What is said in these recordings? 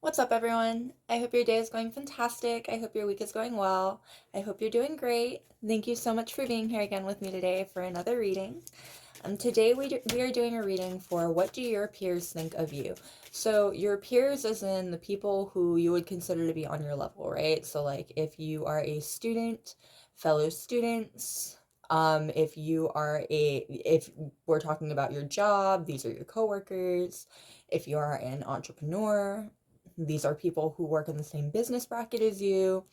What's up, everyone? I hope your day is going fantastic. I hope your week is going well. I hope you're doing great. Thank you so much for being here again with me today for another reading. Today we are doing a reading for what do your peers think of you? So your peers as in the people who you would consider to be on your level, right? So like if you are a student, fellow students, if we're talking about your job, these are your coworkers. If you are an entrepreneur, these are people who work in the same business bracket as you.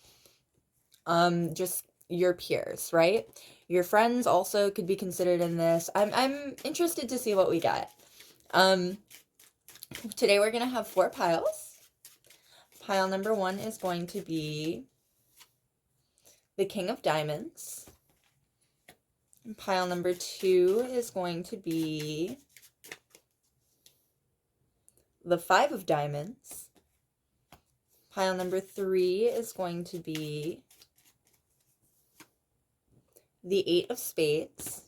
Just your peers, right? Your friends also could be considered in this. I'm interested to see what we get. Today we're gonna have 4 piles. Pile number 1 is going to be the King of Diamonds. Pile number 2 is going to be the 5 of Diamonds. Pile number 3 is going to be the 8 of Spades.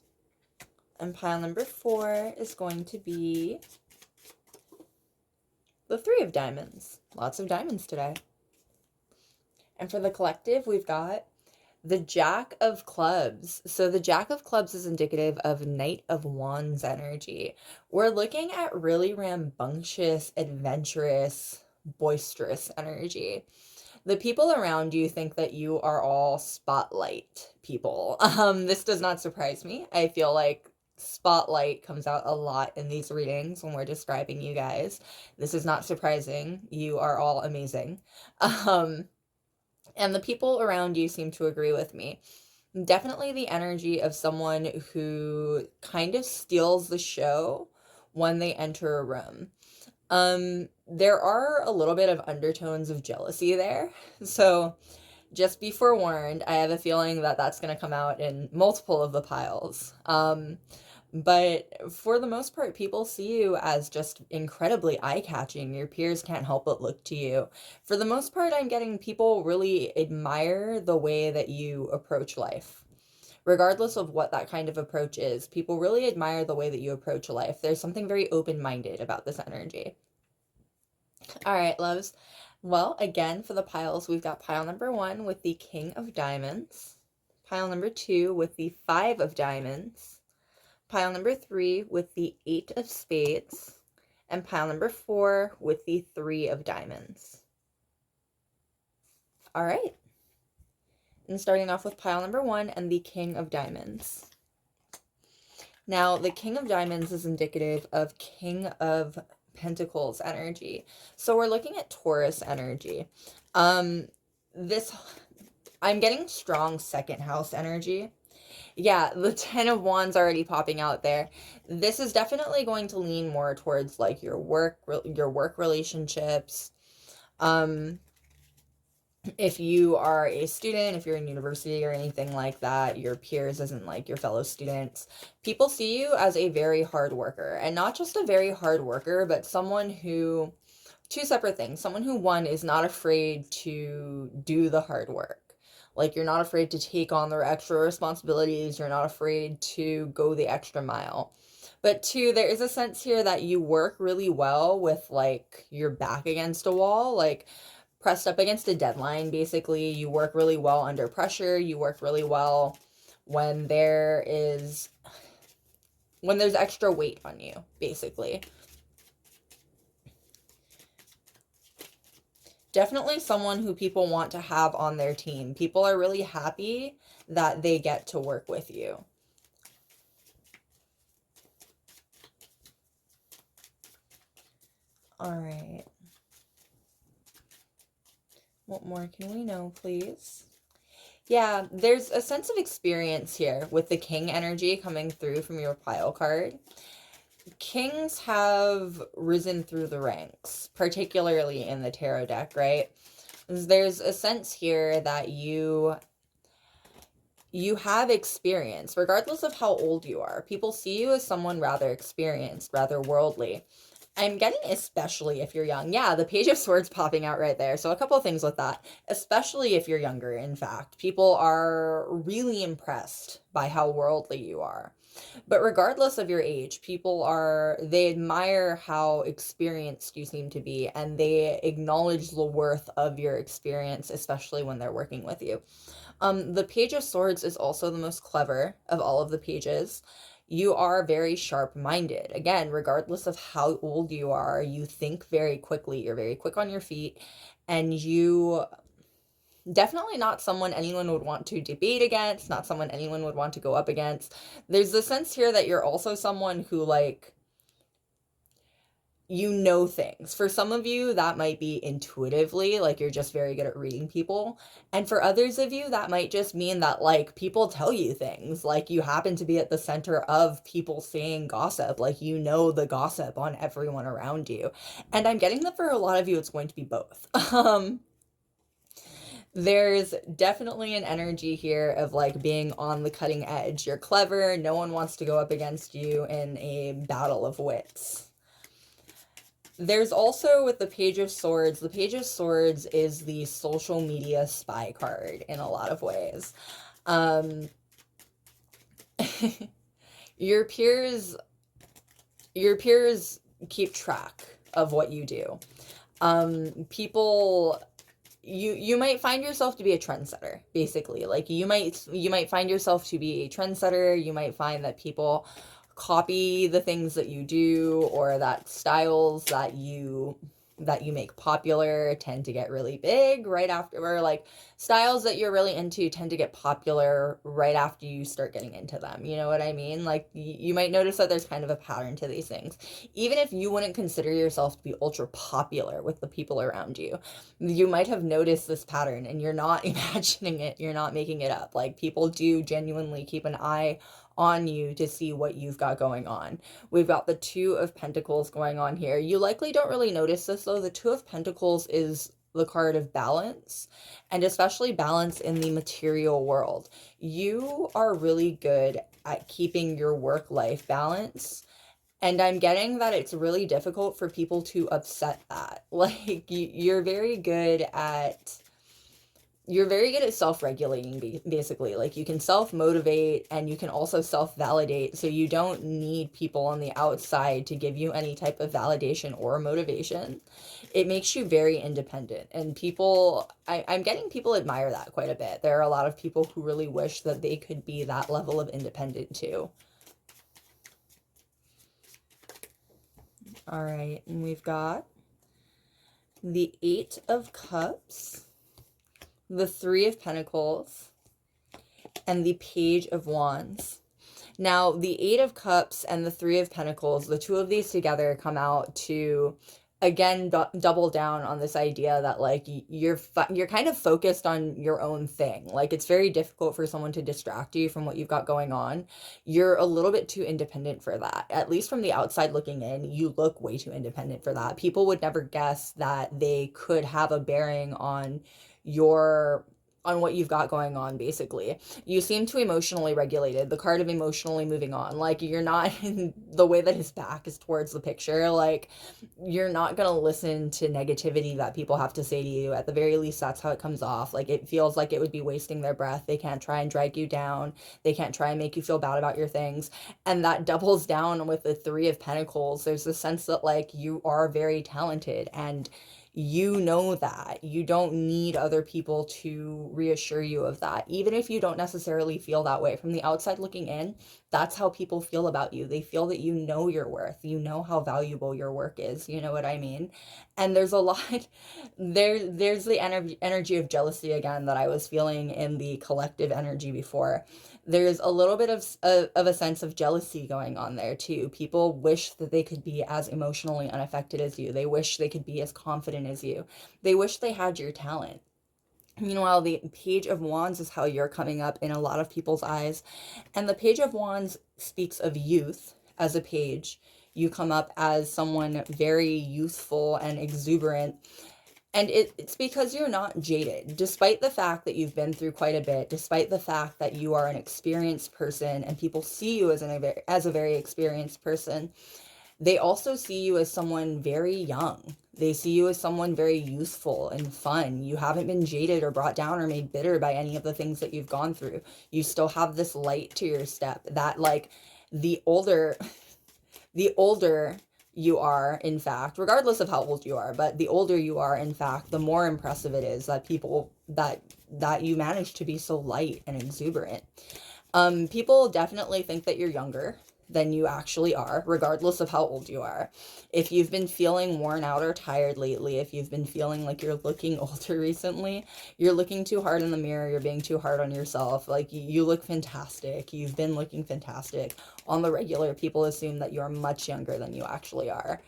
And pile number 4 is going to be the 3 of Diamonds. Lots of diamonds today. And for the collective, we've got the Jack of Clubs. So the Jack of Clubs is indicative of Knight of Wands energy. We're looking at really rambunctious, adventurous, boisterous energy. The people around you think that you are all spotlight people. This does not surprise me. I feel like spotlight comes out a lot in these readings when we're describing you guys. This is not surprising. You are all amazing. And the people around you seem to agree with me. Definitely the energy of someone who kind of steals the show when they enter a room. There are a little bit of undertones of jealousy there. So just be forewarned, I have a feeling that that's going to come out in multiple of the piles. But for the most part, people see you as just incredibly eye-catching. Your peers can't help but look to you. For the most part, I'm getting people really admire the way that you approach life. Regardless of what that kind of approach is, people really admire the way that you approach life. There's something very open-minded about this energy. All right, loves. Well, again, for the piles, we've got pile number 1 with the King of Diamonds, pile number 2 with the 5 of Diamonds, pile number 3 with the 8 of Spades, and pile number 4 with the 3 of Diamonds. All right. And starting off with pile number 1 and the King of Diamonds. Now, the King of Diamonds is indicative of King of Pentacles energy. So we're looking at Taurus energy. I'm getting strong second house energy. Yeah, the 10 of Wands already popping out there. This is definitely going to lean more towards like your work relationships. If you are a student, if you're in university or anything like that, your peers isn't like your fellow students. People see you as a very hard worker, and not just a very hard worker, but someone who, 2 separate things. Someone who, 1, is not afraid to do the hard work. Like, you're not afraid to take on the extra responsibilities. You're not afraid to go the extra mile. But 2, there is a sense here that you work really well with like your back against a wall, like pressed up against a deadline. Basically, you work really well under pressure. You work really well when there's extra weight on you, basically. Definitely someone who people want to have on their team. People are really happy that they get to work with you. All right. What more can we know, please? Yeah, there's a sense of experience here with the King energy coming through from your pile card. Kings have risen through the ranks, particularly in the tarot deck, right? There's a sense here that you have experience, regardless of how old you are. People see you as someone rather experienced, rather worldly. I'm getting especially if you're young. Yeah, the Page of Swords popping out right there. So a couple of things with that. Especially if you're younger, in fact. People are really impressed by how worldly you are. But regardless of your age, they admire how experienced you seem to be, and they acknowledge the worth of your experience, especially when they're working with you. The Page of Swords is also the most clever of all of the pages. You are very sharp-minded. Again, regardless of how old you are, you think very quickly. You're very quick on your feet, and you definitely not someone anyone would want to debate against, not someone anyone would want to go up against. There's the sense here that you're also someone who, like, you know things. For some of you, that might be intuitively, like you're just very good at reading people. And for others of you, that might just mean that, like, people tell you things. Like, you happen to be at the center of people saying gossip. Like, you know the gossip on everyone around you. And I'm getting that for a lot of you, it's going to be both. There's definitely an energy here of, like, being on the cutting edge. You're clever. No one wants to go up against you in a battle of wits. There's also, with the Page of Swords, the Page of Swords is the social media spy card in a lot of ways. Your peers keep track of what you do. People, you might find yourself to be a trendsetter, basically. Like, you might find yourself to be a trendsetter. You might find that people copy the things that you do, or that styles that you make popular tend to get really big right after, or like styles that you're really into tend to get popular right after you start getting into them. You know what I mean? Like, you might notice that there's kind of a pattern to these things. Even if you wouldn't consider yourself to be ultra popular with the people around you, you might have noticed this pattern, and you're not imagining it, you're not making it up. Like, people do genuinely keep an eye on you to see what you've got going on. We've got the Two of Pentacles going on here. You likely don't really notice this, though. The Two of Pentacles is the card of balance, and especially balance in the material world. You are really good at keeping your work-life balance, and I'm getting that it's really difficult for people to upset that. Like, you're very good at self-regulating, basically. Like, you can self-motivate, and you can also self-validate, so you don't need people on the outside to give you any type of validation or motivation. It makes you very independent, and I'm getting people admire that quite a bit. There are a lot of people who really wish that they could be that level of independent too. All right, and we've got the Eight of Cups, the Three of Pentacles, and the Page of Wands. Now, the Eight of Cups and the Three of Pentacles, the two of these together come out to, again, double down on this idea that, like, you're kind of focused on your own thing. Like, it's very difficult for someone to distract you from what you've got going on. You're a little bit too independent for that. At least from the outside looking in, you look way too independent for that. People would never guess that they could have a bearing on what you've got going on, basically. You seem too emotionally regulated. The card of emotionally moving on. Like, you're not, the way that his back is towards the picture, like, you're not gonna listen to negativity that people have to say to you. At the very least, that's how it comes off. Like, it feels like it would be wasting their breath. They can't try and drag you down. They can't try and make you feel bad about your things. And that doubles down with the Three of Pentacles. There's a sense that, like, you are very talented, and you know that. You don't need other people to reassure you of that. Even if you don't necessarily feel that way, from the outside looking in, that's how people feel about you. They feel that you know your worth. You know how valuable your work is. You know what I mean? And there's a lot, there's the energy of jealousy again that I was feeling in the collective energy before. There's a little bit of a sense of jealousy going on there too. People wish that they could be as emotionally unaffected as you. They wish they could be as confident as you. They wish they had your talent. Meanwhile, the Page of Wands is how you're coming up in a lot of people's eyes. And the Page of Wands speaks of youth as a page. You come up as someone very youthful and exuberant. And it's because you're not jaded, despite the fact that you've been through quite a bit, despite the fact that you are an experienced person and people see you as a very experienced person. They also see you as someone very young. They see you as someone very youthful and fun. You haven't been jaded or brought down or made bitter by any of the things that you've gone through. You still have this light to your step that, like, The older the older you are, in fact, regardless of how old you are, but the older you are, in fact, the more impressive it is that that you manage to be so light and exuberant. People definitely think that you're younger than you actually are, regardless of how old you are. If you've been feeling worn out or tired lately, if you've been feeling like you're looking older recently, you're looking too hard in the mirror, you're being too hard on yourself. Like, you look fantastic. You've been looking fantastic. On the regular, people assume that you're much younger than you actually are.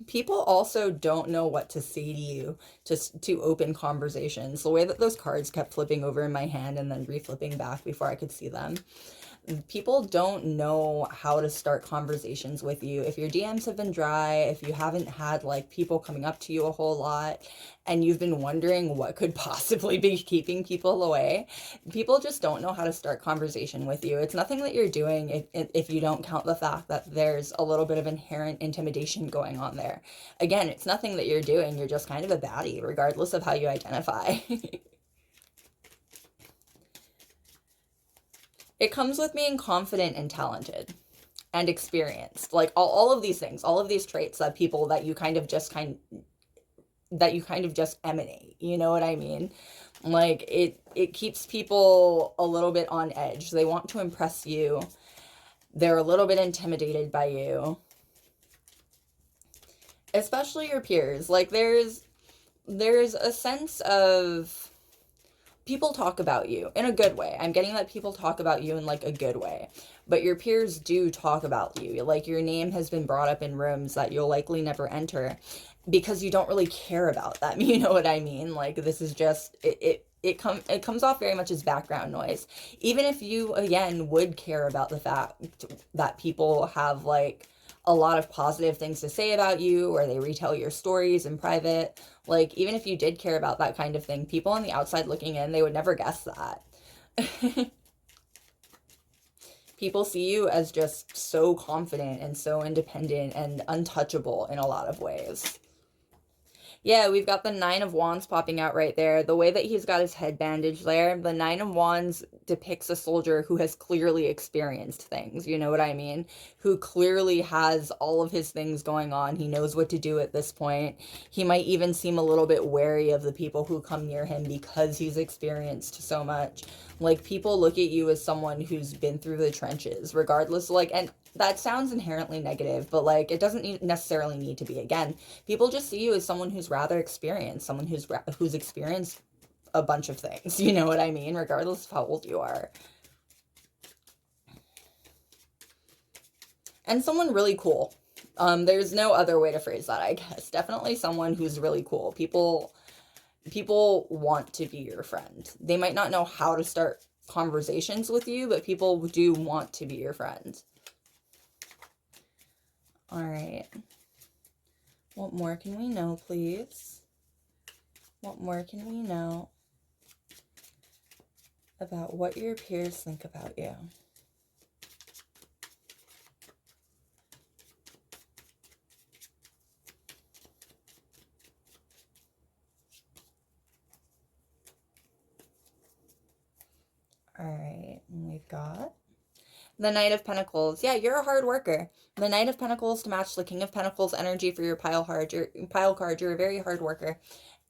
People also don't know what to say to you to open conversations. The way that those cards kept flipping over in my hand and then reflipping back before I could see them, people don't know how to start conversations with you. If your DMs have been dry, if you haven't had like people coming up to you a whole lot, and you've been wondering what could possibly be keeping people away, people just don't know how to start conversation with you. It's nothing that you're doing if you don't count the fact that there's a little bit of inherent intimidation going on there. Again, it's nothing that you're doing. You're just kind of a baddie, regardless of how you identify. It comes with being confident and talented and experienced. Like all of these things, all of these traits that people that you kind of just emanate. You know what I mean? Like it keeps people a little bit on edge. They want to impress you. They're a little bit intimidated by you. Especially your peers. Like there's a sense of people talk about you in a good way. I'm getting that people talk about you in like a good way. But your peers do talk about you. Like your name has been brought up in rooms that you'll likely never enter because you don't really care about them. You know what I mean? Like this is just it comes off very much as background noise. Even if you again would care about the fact that people have like a lot of positive things to say about you, or they retell your stories in private, like even if you did care about that kind of thing, people on the outside looking in, they would never guess that. People see you as just so confident and so independent and untouchable in a lot of ways. Yeah, we've got the Nine of Wands popping out right there. The way that he's got his head bandaged there, the Nine of Wands depicts a soldier who has clearly experienced things, you know what I mean? Who clearly has all of his things going on. He knows what to do at this point. He might even seem a little bit wary of the people who come near him because he's experienced so much. Like, people look at you as someone who's been through the trenches, regardless, like, and that sounds inherently negative, but like it doesn't necessarily need to be. Again, people just see you as someone who's rather experienced, someone who's experienced a bunch of things. You know what I mean? Regardless of how old you are. And someone really cool. There's no other way to phrase that, I guess. Definitely someone who's really cool. People want to be your friend. They might not know how to start conversations with you, but people do want to be your friend. All right. What more can we know, please? What more can we know about what your peers think about you? All right, and we've got the Knight of Pentacles. Yeah, you're a hard worker. The Knight of Pentacles to match the King of Pentacles energy for your pile card. You're a very hard worker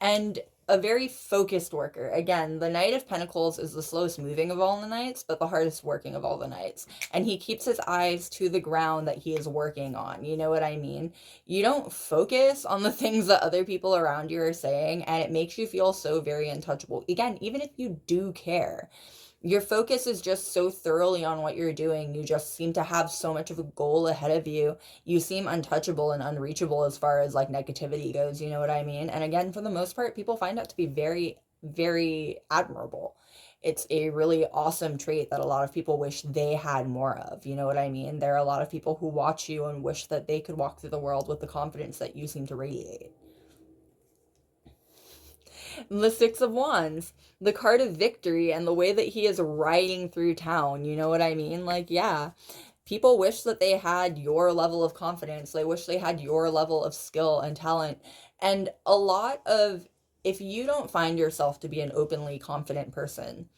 and a very focused worker. Again, the Knight of Pentacles is the slowest moving of all the knights, but the hardest working of all the knights. And he keeps his eyes to the ground that he is working on. You know what I mean? You don't focus on the things that other people around you are saying, and it makes you feel so very untouchable. Again, even if you do care, your focus is just so thoroughly on what you're doing. You just seem to have so much of a goal ahead of you. You seem untouchable and unreachable as far as like negativity goes, you know what I mean? And again, for the most part, people find that to be very, very admirable. It's a really awesome trait that a lot of people wish they had more of, you know what I mean? There are a lot of people who watch you and wish that they could walk through the world with the confidence that you seem to radiate. The Six of Wands, the card of victory, and the way that he is riding through town. You know what I mean? Like, yeah, people wish that they had your level of confidence. They wish they had your level of skill and talent. And a lot of, if you don't find yourself to be an openly confident person,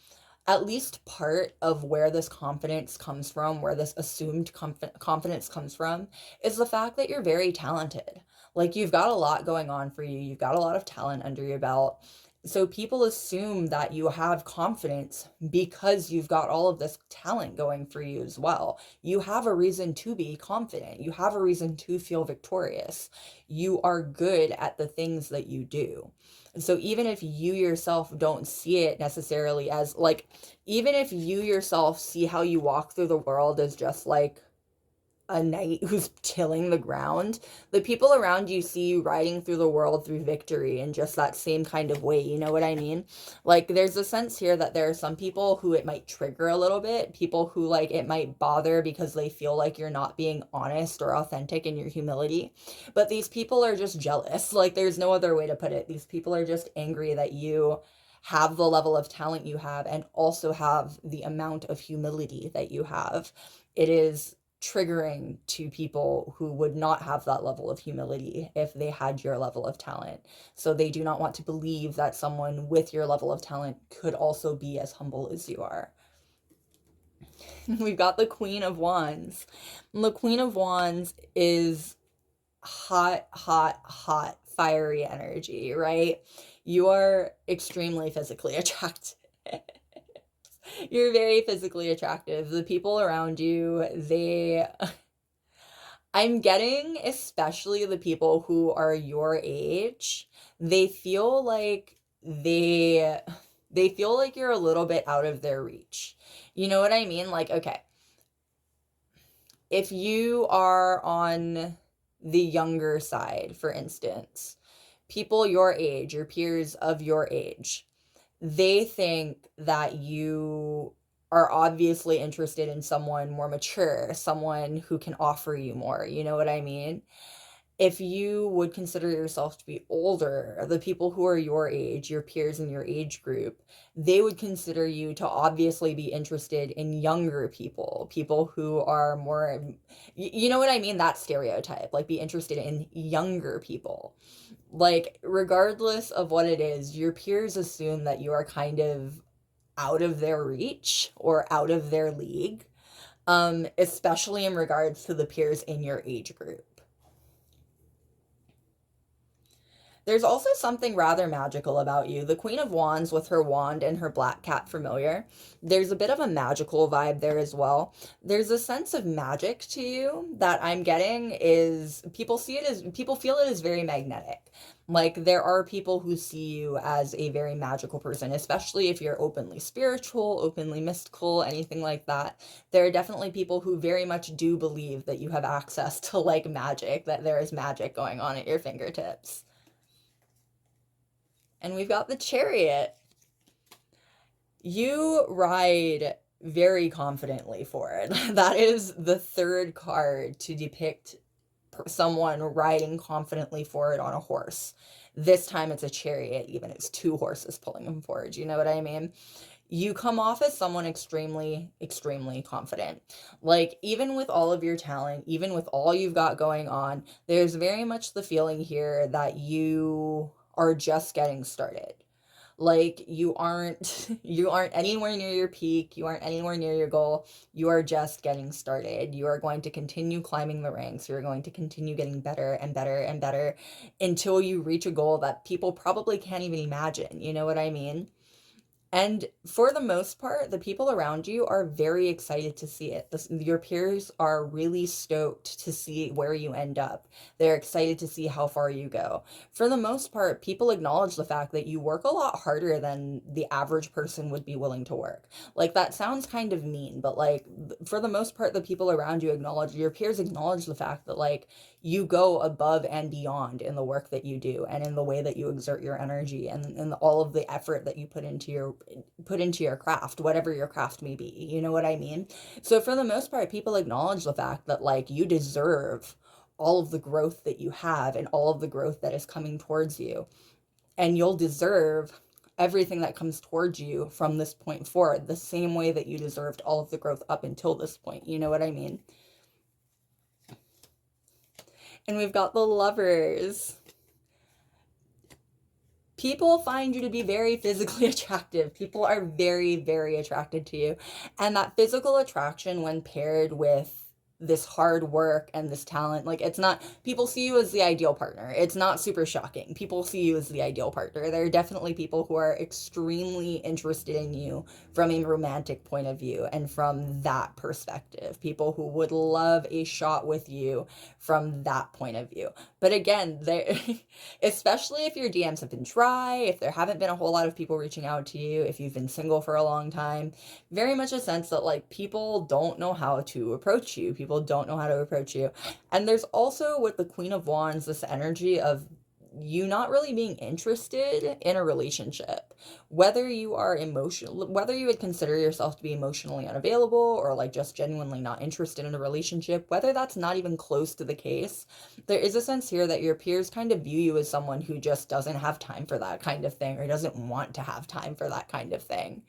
at least part of where this confidence comes from, where this assumed confidence comes from, is the fact that you're very talented. Like, you've got a lot going on for you, you've got a lot of talent under your belt. So people assume that you have confidence because you've got all of this talent going for you as well. You have a reason to be confident. You have a reason to feel victorious. You are good at the things that you do. And so even if you yourself don't see it necessarily as like, even if you yourself see how you walk through the world as just like a knight who's tilling the ground, the people around you see you riding through the world through victory in just that same kind of way. You know what I mean? Like, there's a sense here that there are some people who it might trigger a little bit, people who like it might bother because they feel like you're not being honest or authentic in your humility. But these people are just jealous. Like, there's no other way to put it. These people are just angry that you have the level of talent you have and also have the amount of humility that you have. It is triggering to people who would not have that level of humility if they had your level of talent. So they do not want to believe that someone with your level of talent could also be as humble as you are. We've got the Queen of Wands. And the Queen of Wands is hot, hot, hot, fiery energy, right? You are extremely physically attractive. You're very physically attractive. The people around you, I'm getting, especially the people who are your age, they feel like they feel like you're a little bit out of their reach. You know what I mean? Like, okay, if you are on the younger side, for instance, people your age, your peers of your age, they think that you are obviously interested in someone more mature, someone who can offer you more. You know what I mean? If you would consider yourself to be older, the people who are your age, your peers in your age group, they would consider you to obviously be interested in younger people, people who are more, you know what I mean? That stereotype, like be interested in younger people. Like, regardless of what it is, your peers assume that you are kind of out of their reach or out of their league, especially in regards to the peers in your age group. There's also something rather magical about you. The Queen of Wands with her wand and her black cat familiar. There's a bit of a magical vibe there as well. There's a sense of magic to you that I'm getting is people feel it as very magnetic. Like, there are people who see you as a very magical person, especially if you're openly spiritual, openly mystical, anything like that. There are definitely people who very much do believe that you have access to like magic, that there is magic going on at your fingertips. And we've got the Chariot. You ride very confidently for it. That is the third card to depict someone riding confidently forward on a horse. This time it's a chariot, even it's two horses pulling them forward. You know what I mean? You come off as someone extremely, extremely confident. Like, even with all of your talent, even with all you've got going on, there's very much the feeling here that you are just getting started. Like, you aren't anywhere near your peak, you aren't anywhere near your goal. You are just getting started. You are going to continue climbing the ranks. You're going to continue getting better and better and better until you reach a goal that people probably can't even imagine. You know what I mean? And for the most part, the people around you are very excited to see it. Your peers are really stoked to see where you end up. They're excited to see how far you go. For the most part, people acknowledge the fact that you work a lot harder than the average person would be willing to work. Like, that sounds kind of mean, but like, for the most part, the people around you acknowledge, your peers acknowledge the fact that like, you go above and beyond in the work that you do and in the way that you exert your energy and all of the effort that you put into your craft, whatever your craft may be. You know what I mean? So for the most part, people acknowledge the fact that like, you deserve all of the growth that you have and all of the growth that is coming towards you. And you'll deserve everything that comes towards you from this point forward, the same way that you deserved all of the growth up until this point. You know what I mean? And we've got the Lovers. People find you to be very physically attractive. People are very, very attracted to you. And that physical attraction, when paired with this hard work and this talent, like, it's not, people see you as the ideal partner. It's not super shocking. People see you as the ideal partner. There are definitely people who are extremely interested in you from a romantic point of view and from that perspective. People who would love a shot with you from that point of view. But again, there especially if your DMs have been dry, if there haven't been a whole lot of people reaching out to you, if you've been single for a long time, very much a sense that, like, people don't know how to approach you. People don't know how to approach you. And there's also, with the Queen of Wands, this energy of you not really being interested in a relationship. Whether you are emotional, whether you would consider yourself to be emotionally unavailable or like just genuinely not interested in a relationship, whether that's not even close to the case, there is a sense here that your peers kind of view you as someone who just doesn't have time for that kind of thing or doesn't want to have time for that kind of thing.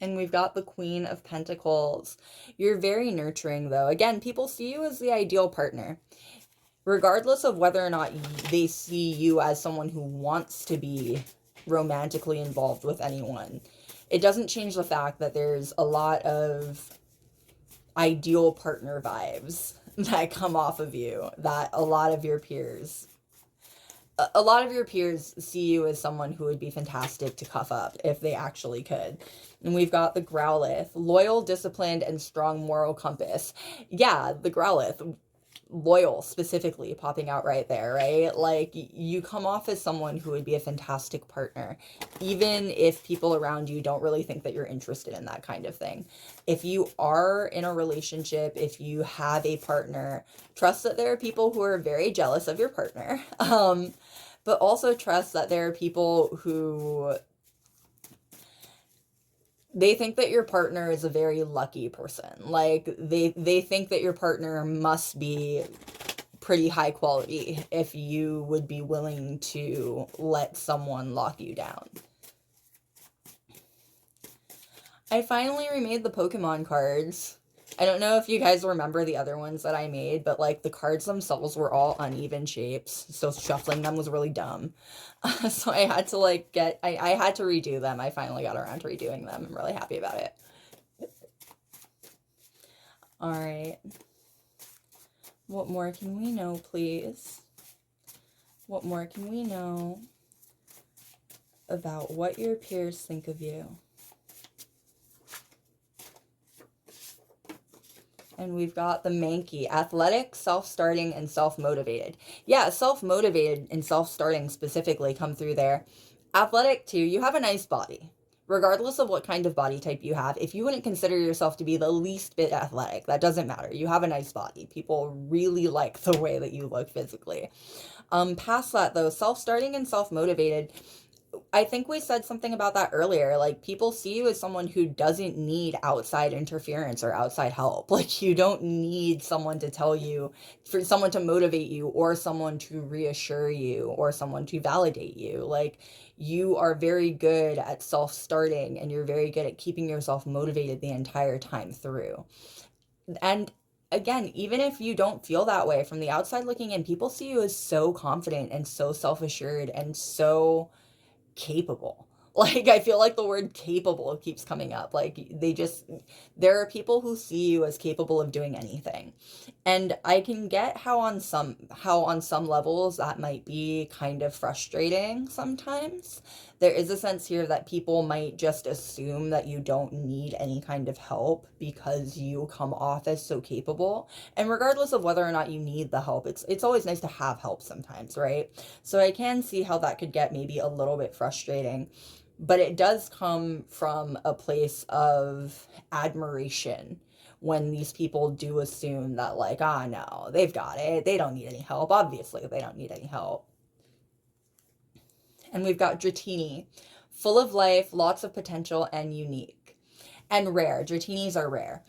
And we've got the Queen of Pentacles. You're very nurturing, though. Again, people see you as the ideal partner. Regardless of whether or not they see you as someone who wants to be romantically involved with anyone, it doesn't change the fact that there's a lot of ideal partner vibes that come off of you, that a lot of your peers see you as someone who would be fantastic to cuff up if they actually could. And we've got the Growlithe, loyal, disciplined, and strong moral compass. Yeah, the Growlithe, loyal specifically popping out right there, right? Like, you come off as someone who would be a fantastic partner, even if people around you don't really think that you're interested in that kind of thing. If you are in a relationship, if you have a partner, trust that there are people who are very jealous of your partner. But also trust that there are people who, they think that your partner is a very lucky person. Like, they think that your partner must be pretty high quality if you would be willing to let someone lock you down. I finally remade the Pokemon cards. I don't know if you guys remember the other ones that I made, but like the cards themselves were all uneven shapes, so shuffling them was really dumb. So I had to like I had to redo them. I finally got around to redoing them. I'm really happy about it. All right. What more can we know, please? What more can we know about what your peers think of you? And we've got the Mankey, athletic, self-starting, and self-motivated. Yeah, self-motivated and self-starting specifically come through there. Athletic, too, you have a nice body. Regardless of what kind of body type you have, if you wouldn't consider yourself to be the least bit athletic, that doesn't matter. You have a nice body. People really like the way that you look physically. Past that, though, self-starting and self-motivated, I think we said something about that earlier. Like, people see you as someone who doesn't need outside interference or outside help. Like, you don't need someone to tell you, for someone to motivate you, or someone to reassure you, or someone to validate you. Like, you are very good at self-starting, and you're very good at keeping yourself motivated the entire time through. And again, even if you don't feel that way from the outside looking in, people see you as so confident and so self-assured and so capable. Like, I feel like the word capable keeps coming up. Like, there are people who see you as capable of doing anything. And I can get how on some levels that might be kind of frustrating sometimes. There is a sense here that people might just assume that you don't need any kind of help because you come off as so capable. And regardless of whether or not you need the help, it's always nice to have help sometimes, right? So I can see how that could get maybe a little bit frustrating. But it does come from a place of admiration when these people do assume that, like, no, they've got it. They don't need any help. Obviously, they don't need any help. And we've got Dratini, full of life, lots of potential, and unique. And rare. Dratinis are rare.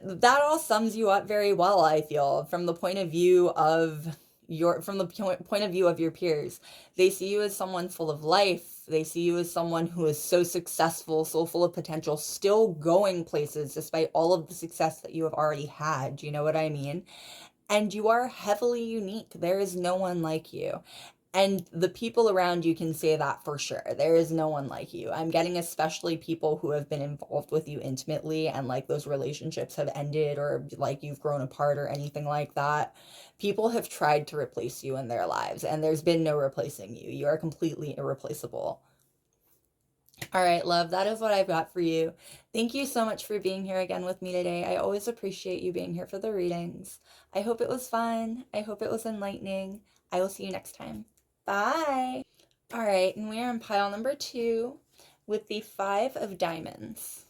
That all sums you up very well, I feel, from the point of view of your peers. They see you as someone full of life. They see you as someone who is so successful, so full of potential, still going places despite all of the success that you have already had. Do you know what I mean? And you are heavily unique. There is no one like you. And the people around you can say that for sure. There is no one like you. I'm getting especially people who have been involved with you intimately and like those relationships have ended or like you've grown apart or anything like that. People have tried to replace you in their lives and there's been no replacing you. You are completely irreplaceable. All right, love, that is what I've got for you. Thank you so much for being here again with me today. I always appreciate you being here for the readings. I hope it was fun. I hope it was enlightening. I will see you next time. Bye. All right, and we are on pile number 2 with the 5 of Diamonds.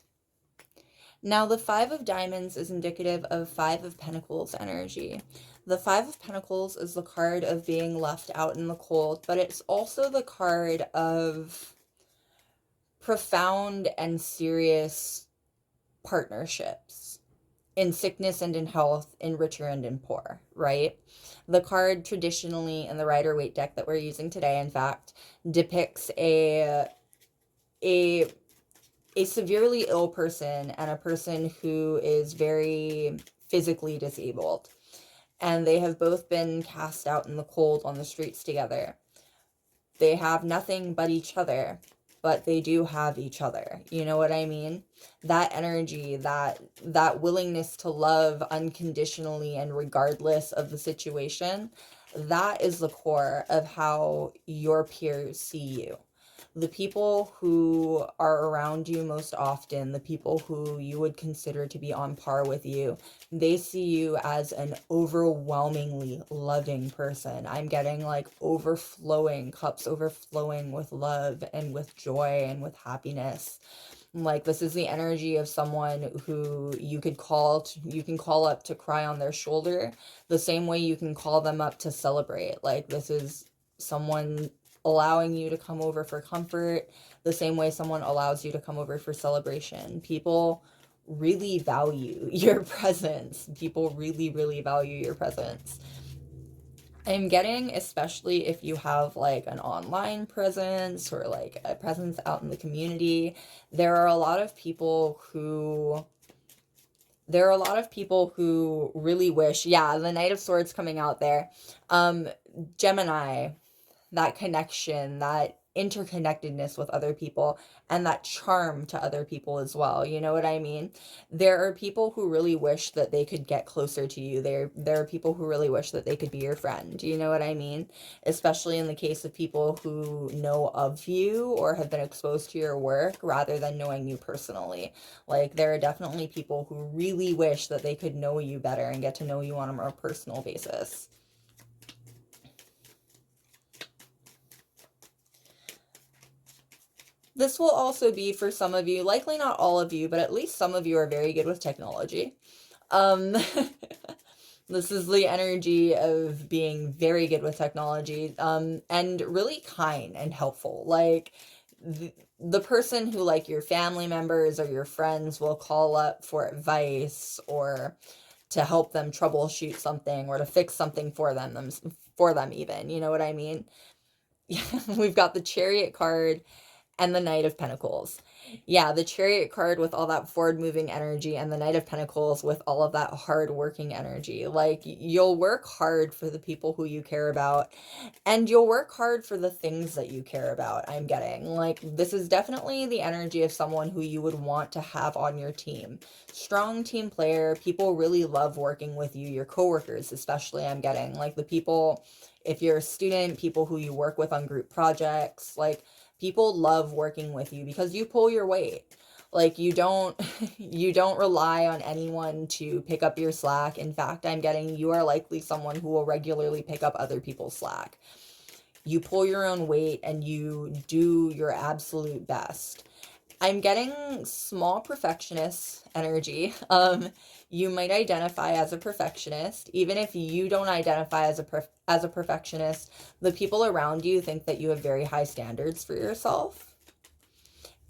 Now, the 5 of Diamonds is indicative of 5 of Pentacles energy. The 5 of Pentacles is the card of being left out in the cold, but it's also the card of profound and serious partnerships in sickness and in health, in richer and in poor, right? The card traditionally in the Rider-Waite deck that we're using today, in fact, depicts a severely ill person and a person who is very physically disabled. And they have both been cast out in the cold on the streets together. They have nothing but each other, but they do have each other. You know what I mean? That energy, that willingness to love unconditionally and regardless of the situation, that is the core of how your peers see you. The people who are around you most often, the people who you would consider to be on par with you, they see you as an overwhelmingly loving person. I'm getting like overflowing, cups overflowing with love and with joy and with happiness. Like, this is the energy of someone who you can call up to cry on their shoulder, the same way you can call them up to celebrate. Like, this is someone allowing you to come over for comfort, the same way someone allows you to come over for celebration. People really value your presence. People really, really value your presence. I'm getting, especially if you have like an online presence or like a presence out in the community, there are a lot of people who really wish, yeah, the Knight of Swords coming out there. Gemini, that connection, that interconnectedness with other people, and that charm to other people as well. You know what I mean? There are people who really wish that they could get closer to you. There are people who really wish that they could be your friend. You know what I mean? Especially in the case of people who know of you or have been exposed to your work rather than knowing you personally. Like, there are definitely people who really wish that they could know you better and get to know you on a more personal basis. This will also be for some of you, likely not all of you, but at least some of you are very good with technology. This is the energy of being very good with technology, and really kind and helpful. Like, the person who, like, your family members or your friends will call up for advice or to help them troubleshoot something or to fix something for them even. You know what I mean? We've got the Chariot card and the Knight of Pentacles. Yeah, the Chariot card with all that forward-moving energy and the Knight of Pentacles with all of that hard-working energy. Like, you'll work hard for the people who you care about, and you'll work hard for the things that you care about, I'm getting. Like, this is definitely the energy of someone who you would want to have on your team. Strong team player. People really love working with you. Your coworkers especially, I'm getting. Like, the people, if you're a student, people who you work with on group projects, like, people love working with you because you pull your weight. Like, you don't rely on anyone to pick up your slack. In fact, I'm getting you are likely someone who will regularly pick up other people's slack. You pull your own weight and you do your absolute best. I'm getting small perfectionist energy. You might identify as a perfectionist. Even if you don't identify as a perfectionist, the people around you think that you have very high standards for yourself.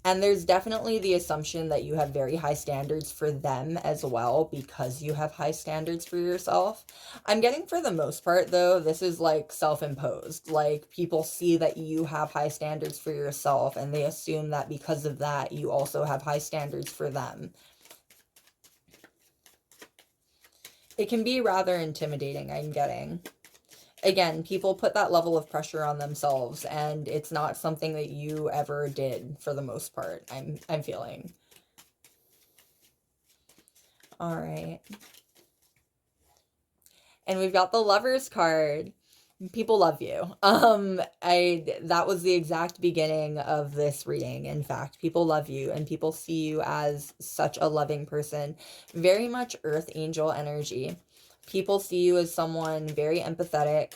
And there's definitely the assumption that you have very high standards for them as well because you have high standards for yourself. I'm getting, for the most part, though, this is like self-imposed. Like, people see that you have high standards for yourself and they assume that because of that, you also have high standards for them. It can be rather intimidating, I'm getting. Again, people put that level of pressure on themselves, and it's not something that you ever did for the most part. I'm feeling. All right. And we've got the Lovers card. People love you. That was the exact beginning of this reading. In fact, people love you and people see you as such a loving person. Very much earth angel energy. People see you as someone very empathetic,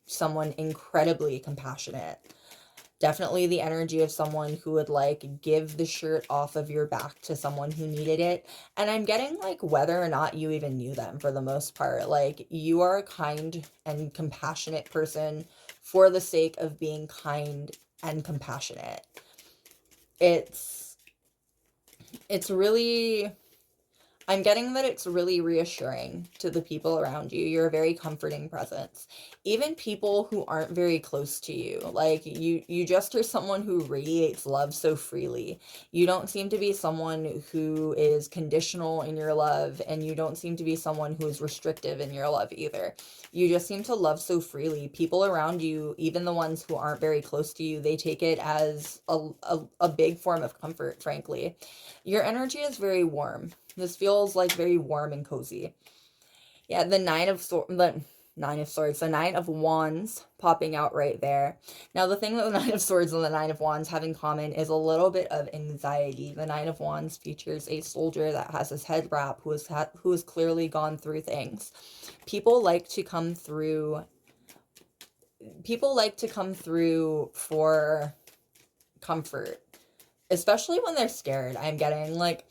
someone incredibly compassionate. Definitely the energy of someone who would like give the shirt off of your back to someone who needed it. And I'm getting like whether or not you even knew them for the most part. Like you are a kind and compassionate person for the sake of being kind and compassionate. It's really, I'm getting that it's really reassuring to the people around you. You're a very comforting presence. Even people who aren't very close to you. Like, you just are someone who radiates love so freely. You don't seem to be someone who is conditional in your love, and you don't seem to be someone who is restrictive in your love either. You just seem to love so freely. People around you, even the ones who aren't very close to you, they take it as a big form of comfort, frankly. Your energy is very warm. This feels like very warm and cozy. Yeah, the Nine of Swords, the Nine of Wands popping out right there. Now, the thing that the Nine of Swords and the Nine of Wands have in common is a little bit of anxiety. The Nine of Wands features a soldier that has his head wrap who has clearly gone through things. People like to come through for comfort, especially when they're scared. I'm getting like,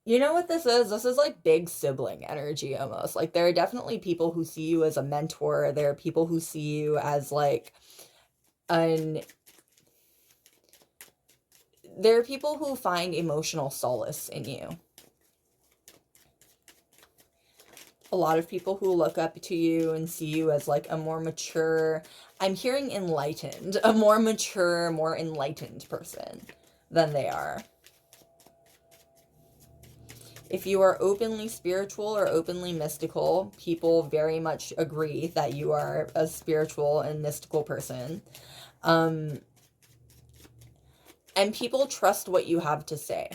you know what this is? This is like big sibling energy almost. Like there are definitely people who see you as a mentor. There are people who see you as like an there are people who find emotional solace in you. A lot of people who look up to you and see you as like a more mature, I'm hearing enlightened, a more mature, more enlightened person than they are. If you are openly spiritual or openly mystical, people very much agree that you are a spiritual and mystical person. And people trust what you have to say.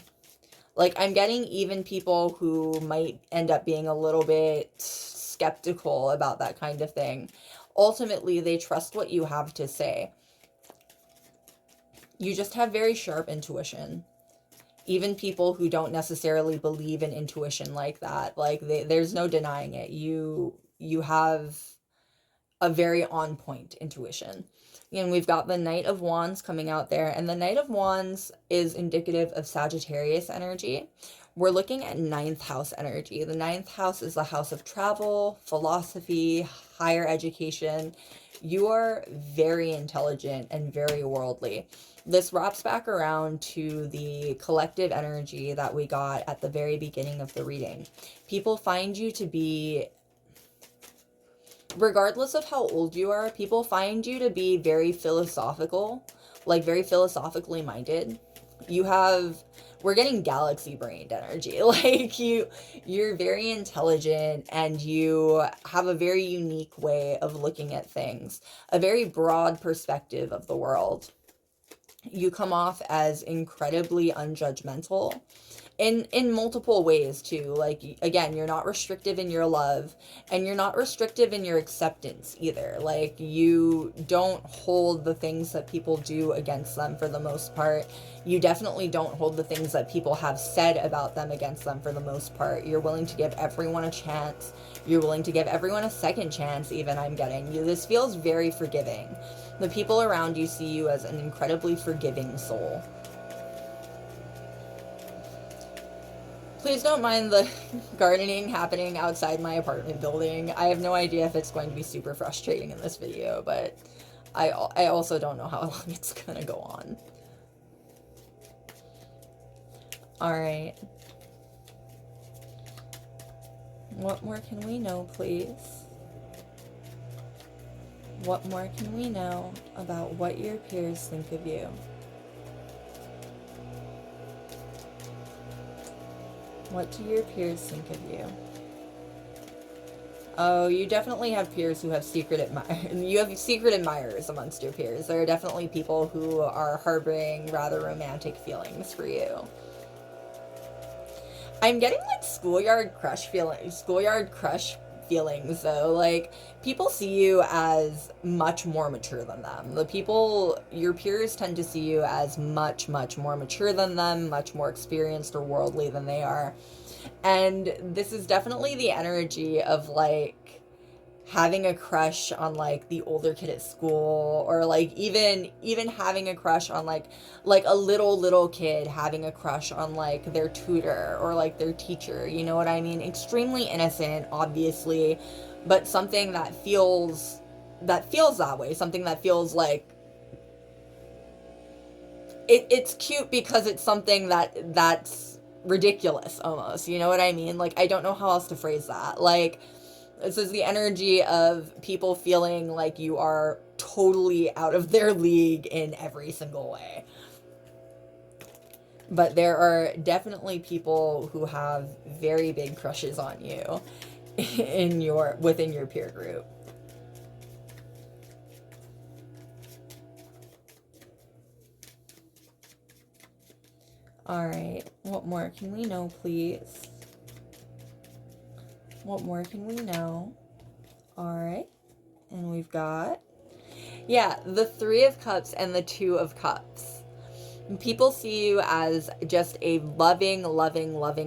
Like, I'm getting even people who might end up being a little bit skeptical about that kind of thing. Ultimately, they trust what you have to say. You just have very sharp intuition. Even people who don't necessarily believe in intuition like that, like there's no denying it. You have a very on point intuition. And we've got the Knight of Wands coming out there, and the Knight of Wands is indicative of Sagittarius energy. We're looking at ninth house energy. The ninth house is the house of travel, philosophy, higher education. You are very intelligent and very worldly. This wraps back around to the collective energy that we got at the very beginning of the reading. People find you to be, regardless of how old you are, people find you to be very philosophical, like very philosophically minded. We're getting galaxy brained energy. Like you're very intelligent and you have a very unique way of looking at things, a very broad perspective of the world. You come off as incredibly unjudgmental in multiple ways too. Like, again, you're not restrictive in your love, and you're not restrictive in your acceptance either. Like, you don't hold the things that people do against them for the most part. You definitely don't hold the things that people have said about them against them for the most part. You're willing to give everyone a chance. You're willing to give everyone a second chance even. I'm getting you. This feels very forgiving. The people around you see you as an incredibly forgiving soul. Please don't mind the gardening happening outside my apartment building. I have no idea if it's going to be super frustrating in this video, but I also don't know how long it's going to go on. Alright. What more can we know, please? What more can we know about what your peers think of you? What do your peers think of you? Oh, you definitely have peers who have you have secret admirers amongst your peers. There are definitely people who are harboring rather romantic feelings for you. I'm getting like schoolyard crush feelings though. Like people see you as much more mature than them. The people your peers tend to see you as much more mature than them, much more experienced or worldly than they are. And this is definitely the energy of like having a crush on like the older kid at school, or like even having a crush on like a little kid having a crush on like their tutor or like their teacher, you know what I mean? Extremely innocent, obviously, but something that feels that way, something that feels like it's cute because it's something that's ridiculous almost, you know what I mean? Like I don't know how else to phrase that. Like this is the energy of people feeling like you are totally out of their league in every single way. But there are definitely people who have very big crushes on you within your peer group. All right. What more can we know, please? What more can we know? All right. And we've got, yeah, the Three of Cups and the Two of Cups. People see you as just a loving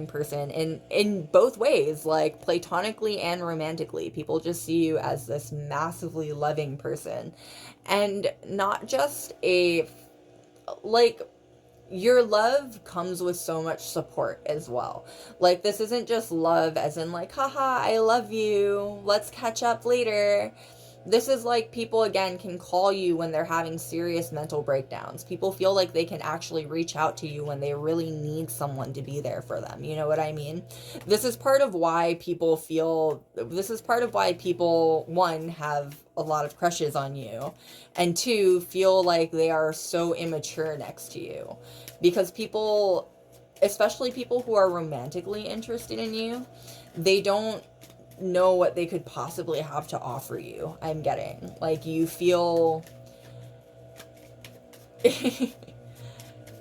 person in both ways, like platonically and romantically. People just see you as this massively loving person. And not just a, like, your love comes with so much support as well. Like, this isn't just love as in, like, haha, I love you, let's catch up later. This is like people again can call you when they're having serious mental breakdowns. People feel like they can actually reach out to you when they really need someone to be there for them. You know what I mean? This is part of why people, one, have a lot of crushes on you, and two, feel like they are so immature next to you. Because people, especially people who are romantically interested in you, they don't know what they could possibly have to offer you. I'm getting like you feel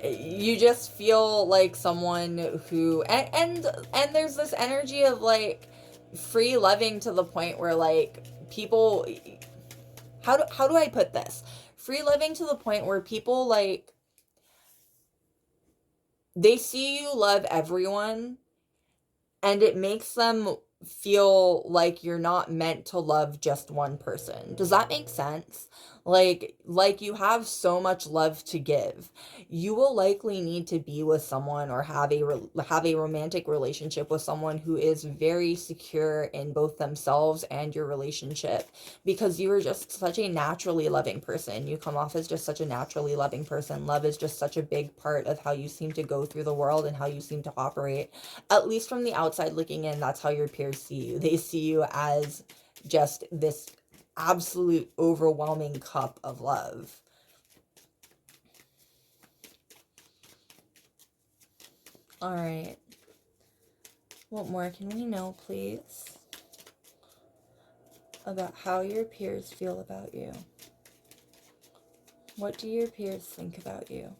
you just feel like someone who and there's this energy of like free loving to the point where like people, how do I put this? Free living to the point where people like they see you love everyone, and it makes them feel like you're not meant to love just one person. Does that make sense? Like you have so much love to give. You will likely need to be with someone or have a romantic relationship with someone who is very secure in both themselves and your relationship, because you are just such a naturally loving person. You come off as just such a naturally loving person. Love is just such a big part of how you seem to go through the world and how you seem to operate. At least from the outside looking in, that's how your peers see you. They see you as just this absolute overwhelming cup of love. All right. What more can we know, please, about how your peers feel about you? What do your peers think about you?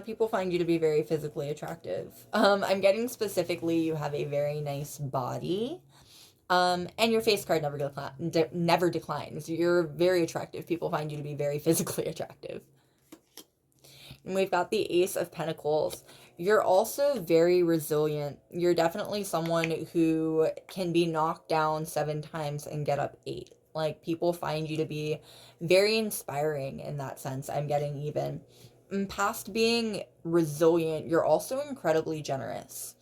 People find you to be very physically attractive. I'm getting specifically you have a very nice body. And your face card never declines. You're very attractive. People find you to be very physically attractive. And we've got the Ace of Pentacles. You're also very resilient. You're definitely someone who can be knocked down 7 times and get up 8. Like, people find you to be very inspiring in that sense. I'm getting even. Past being resilient, you're also incredibly generous.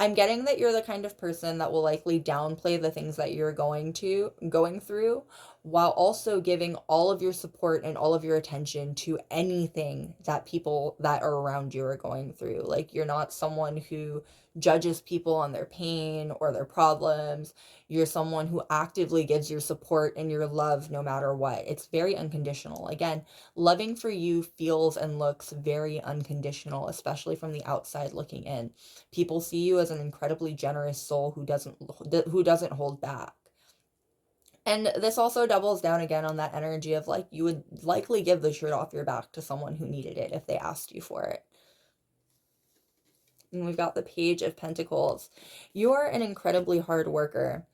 I'm getting that you're the kind of person that will likely downplay the things that you're going through while also giving all of your support and all of your attention to anything that people that are around you are going through. Like, you're not someone who judges people on their pain or their problems. You're someone who actively gives your support and your love no matter what. It's very unconditional. Again, loving for you feels and looks very unconditional, especially from the outside looking in. People see you as an incredibly generous soul who doesn't hold back. And this also doubles down again on that energy of, like, you would likely give the shirt off your back to someone who needed it if they asked you for it. And we've got the Page of Pentacles. You're an incredibly hard worker.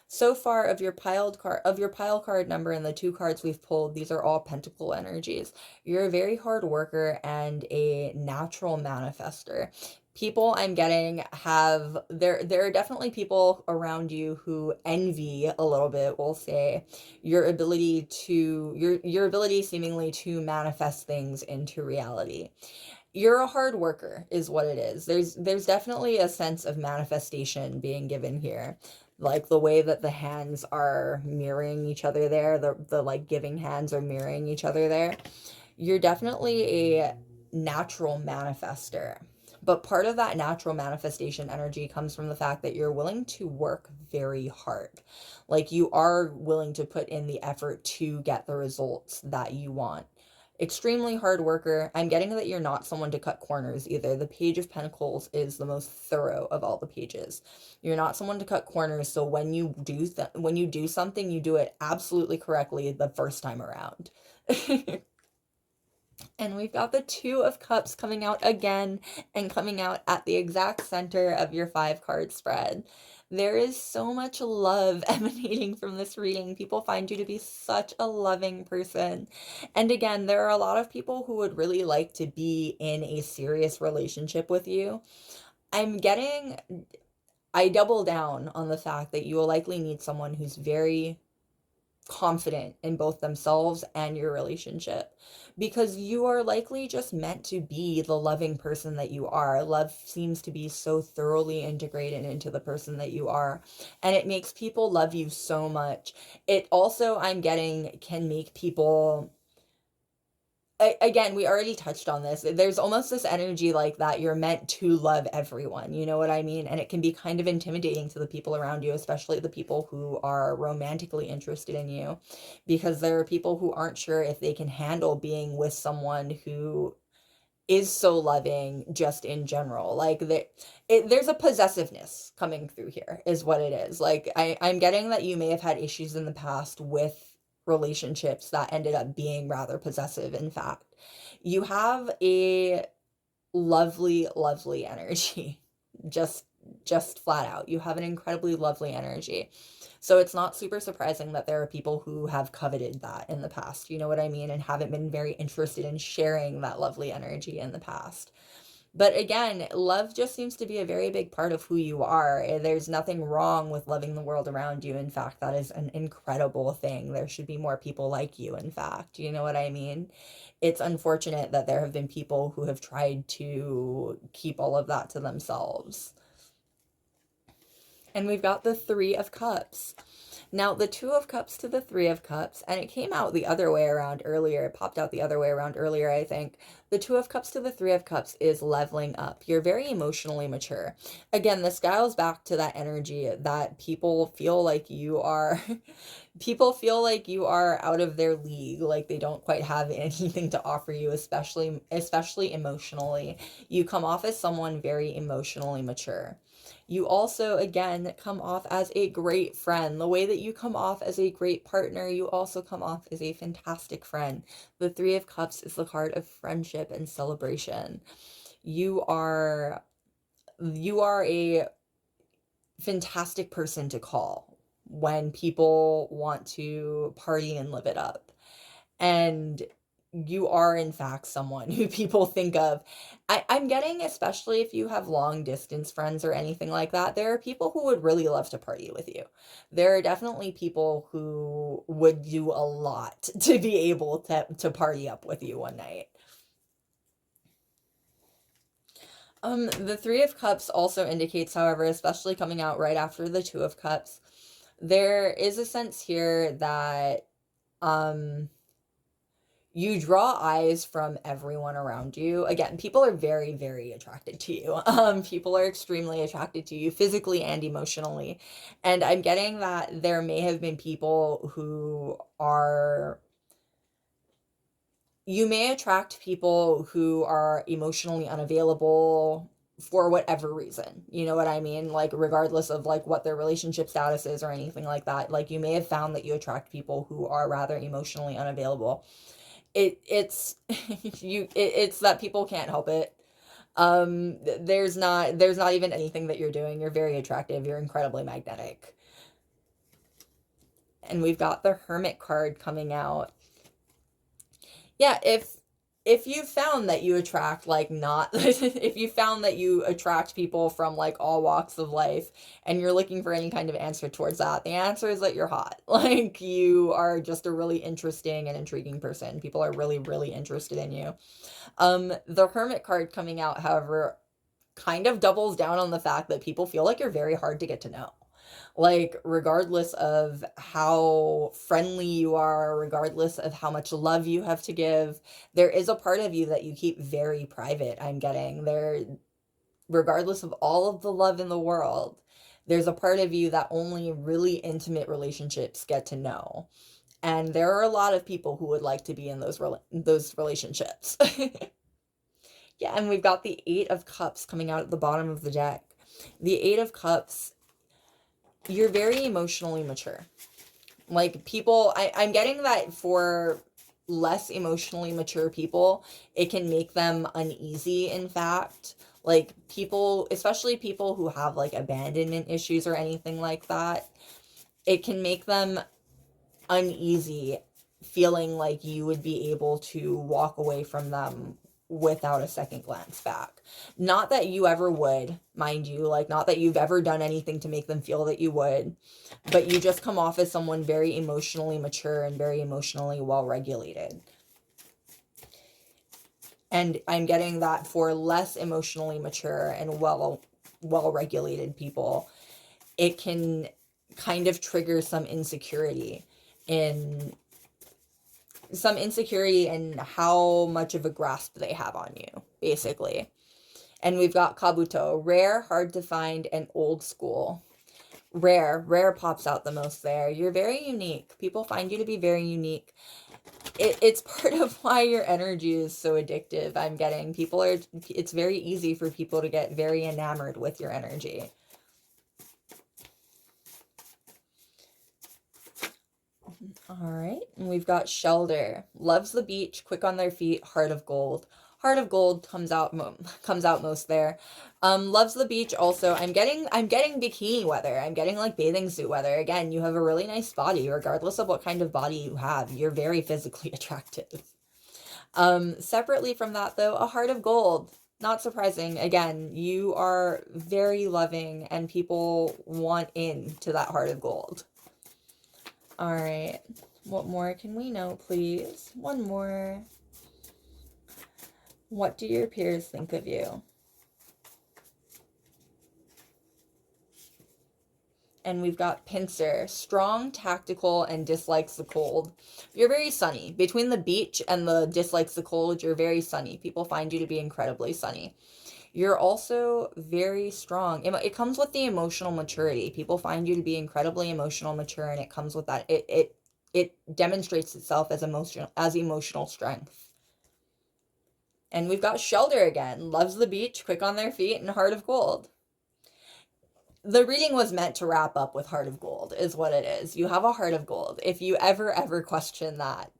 So far, of your pile card number and the two cards we've pulled, these are all pentacle energies. You're a very hard worker and a natural manifester. People I'm getting have there are definitely people around you who envy a little bit, we'll say, your ability seemingly to manifest things into reality. You're a hard worker is what it is. There's definitely a sense of manifestation being given here. Like the way that the hands are mirroring each other there, the like giving hands are mirroring each other there. You're definitely a natural manifester. But part of that natural manifestation energy comes from the fact that you're willing to work very hard. Like, you are willing to put in the effort to get the results that you want. Extremely hard worker. I'm getting that you're not someone to cut corners either. The Page of Pentacles is the most thorough of all the pages. You're not someone to cut corners, so when you do something, you do it absolutely correctly the first time around. And we've got the Two of Cups coming out again and coming out at the exact center of your 5-card spread. There is so much love emanating from this reading. People find you to be such a loving person. And again, there are a lot of people who would really like to be in a serious relationship with you. I double down on the fact that you will likely need someone who's very confident in both themselves and your relationship, because you are likely just meant to be the loving person that you are. Love seems to be so thoroughly integrated into the person that you are, and it makes people love you so much. It also, I'm getting, can make people, again, we already touched on this. There's almost this energy like that you're meant to love everyone. You know what I mean? And it can be kind of intimidating to the people around you, especially the people who are romantically interested in you, because there are people who aren't sure if they can handle being with someone who is so loving just in general. Like, there's a possessiveness coming through here is what it is. Like, I'm getting that you may have had issues in the past with relationships that ended up being rather possessive. In fact, you have a lovely, lovely energy. Just flat out, you have an incredibly lovely energy. So it's not super surprising that there are people who have coveted that in the past, you know what I mean, and haven't been very interested in sharing that lovely energy in the past. But again, love just seems to be a very big part of who you are. There's nothing wrong with loving the world around you. In fact, that is an incredible thing. There should be more people like you, in fact. You know what I mean? It's unfortunate that there have been people who have tried to keep all of that to themselves. And we've got the Three of Cups. Now, the Two of Cups to the Three of Cups, and it came out the other way around earlier. It popped out the other way around earlier, I think. The Two of Cups to the Three of Cups is leveling up. You're very emotionally mature. Again, this scales back to that energy that people feel like you are people feel like you are out of their league, like they don't quite have anything to offer you, especially emotionally. You come off as someone very emotionally mature. You also, again, come off as a great friend. The way that you come off as a great partner, you also come off as a fantastic friend. The Three of Cups is the card of friendship and celebration. You are a fantastic person to call when people want to party and live it up. And you are, in fact, someone who people think of. I'm getting, especially if you have long distance friends or anything like that, there are people who would really love to party with you. There are definitely people who would do a lot to be able to party up with you one night. The Three of Cups also indicates, however, especially coming out right after the Two of Cups, there is a sense here that um you draw eyes from everyone around you. Again, people are very, very attracted to you. People are extremely attracted to you physically and emotionally. And I'm getting that there may have been people who are, you may attract people who are emotionally unavailable for whatever reason. You know what I mean? Like, regardless of like what their relationship status is or anything like that. Like, you may have found that you attract people who are rather emotionally unavailable. It's it's that people can't help it. There's not even anything that you're doing. You're very attractive. You're incredibly magnetic. And we've got the Hermit card coming out. Yeah, if you found that you attract like not if you found that you attract people from like all walks of life and you're looking for any kind of answer towards that, the answer is that you're hot. Like, you are just a really interesting and intriguing person. People are really, really interested in you. The Hermit card coming out, however, kind of doubles down on the fact that people feel like you're very hard to get to know. Like, regardless of how friendly you are, regardless of how much love you have to give, there is a part of you that you keep very private. I'm getting there, regardless of all of the love in the world, there's a part of you that only really intimate relationships get to know. And there are a lot of people who would like to be in those relationships. Yeah, and we've got the Eight of Cups coming out at the bottom of the deck. The Eight of Cups, you're very emotionally mature. Like, people, I'm getting that for less emotionally mature people, it can make them uneasy, in fact. Like, people, especially people who have like abandonment issues or anything like that, it can make them uneasy feeling like you would be able to walk away from them without a second glance back. Not that you ever would, mind you, like, not that you've ever done anything to make them feel that you would, but you just come off as someone very emotionally mature and very emotionally well regulated. And I'm getting that for less emotionally mature and well regulated people, it can kind of trigger some insecurity in how much of a grasp they have on you, basically. And we've got Kabuto, rare, hard to find, and old school. Rare pops out the most there. You're very unique. People find you to be very unique. It's part of why your energy is so addictive. I'm getting it's very easy for people to get very enamored with your energy. All right, and we've got Shelter. Loves the beach, quick on their feet, heart of gold. Heart of gold comes out most there. Loves the beach also. I'm getting bikini weather. I'm getting like bathing suit weather. Again, you have a really nice body, regardless of what kind of body you have. You're very physically attractive. Separately from that though, a heart of gold. Not surprising. Again, you are very loving and people want into that heart of gold. All right. What more can we know, please? One more. What do your peers think of you? And we've got Pincer, strong, tactical, and dislikes the cold. You're very sunny. Between the beach and the dislikes the cold, you're very sunny. People find you to be incredibly sunny. You're also very strong. It comes with the emotional maturity. People find you to be incredibly emotional mature, and it comes with that. It demonstrates itself as emotional strength. And we've got Shelter again. Loves the beach, quick on their feet, and heart of gold. The reading was meant to wrap up with heart of gold, is what it is. You have a heart of gold. If you ever question that,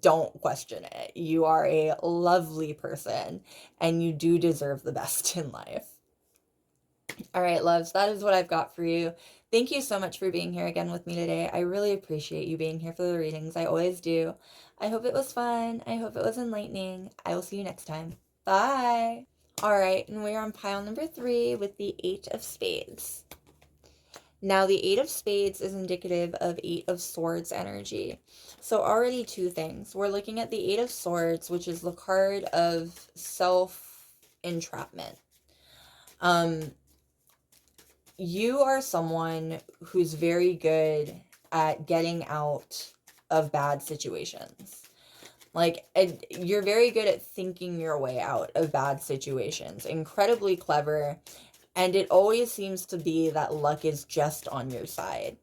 don't question it. You are a lovely person, and you do deserve the best in life. All right, loves, that is what I've got for you. Thank you so much for being here again with me today. I really appreciate you being here for the readings. I always do. I hope it was fun. I hope it was enlightening. I will see you next time. Bye. All right, and we're on pile number 3 with the Eight of Spades. Now, the Eight of Spades is indicative of Eight of Swords energy. So already 2 things. We're looking at the Eight of Swords, which is the card of self-entrapment. Um, you are someone who's very good at getting out of bad situations. Like, you're very good at thinking your way out of bad situations. Incredibly clever. And it always seems to be that luck is just on your side.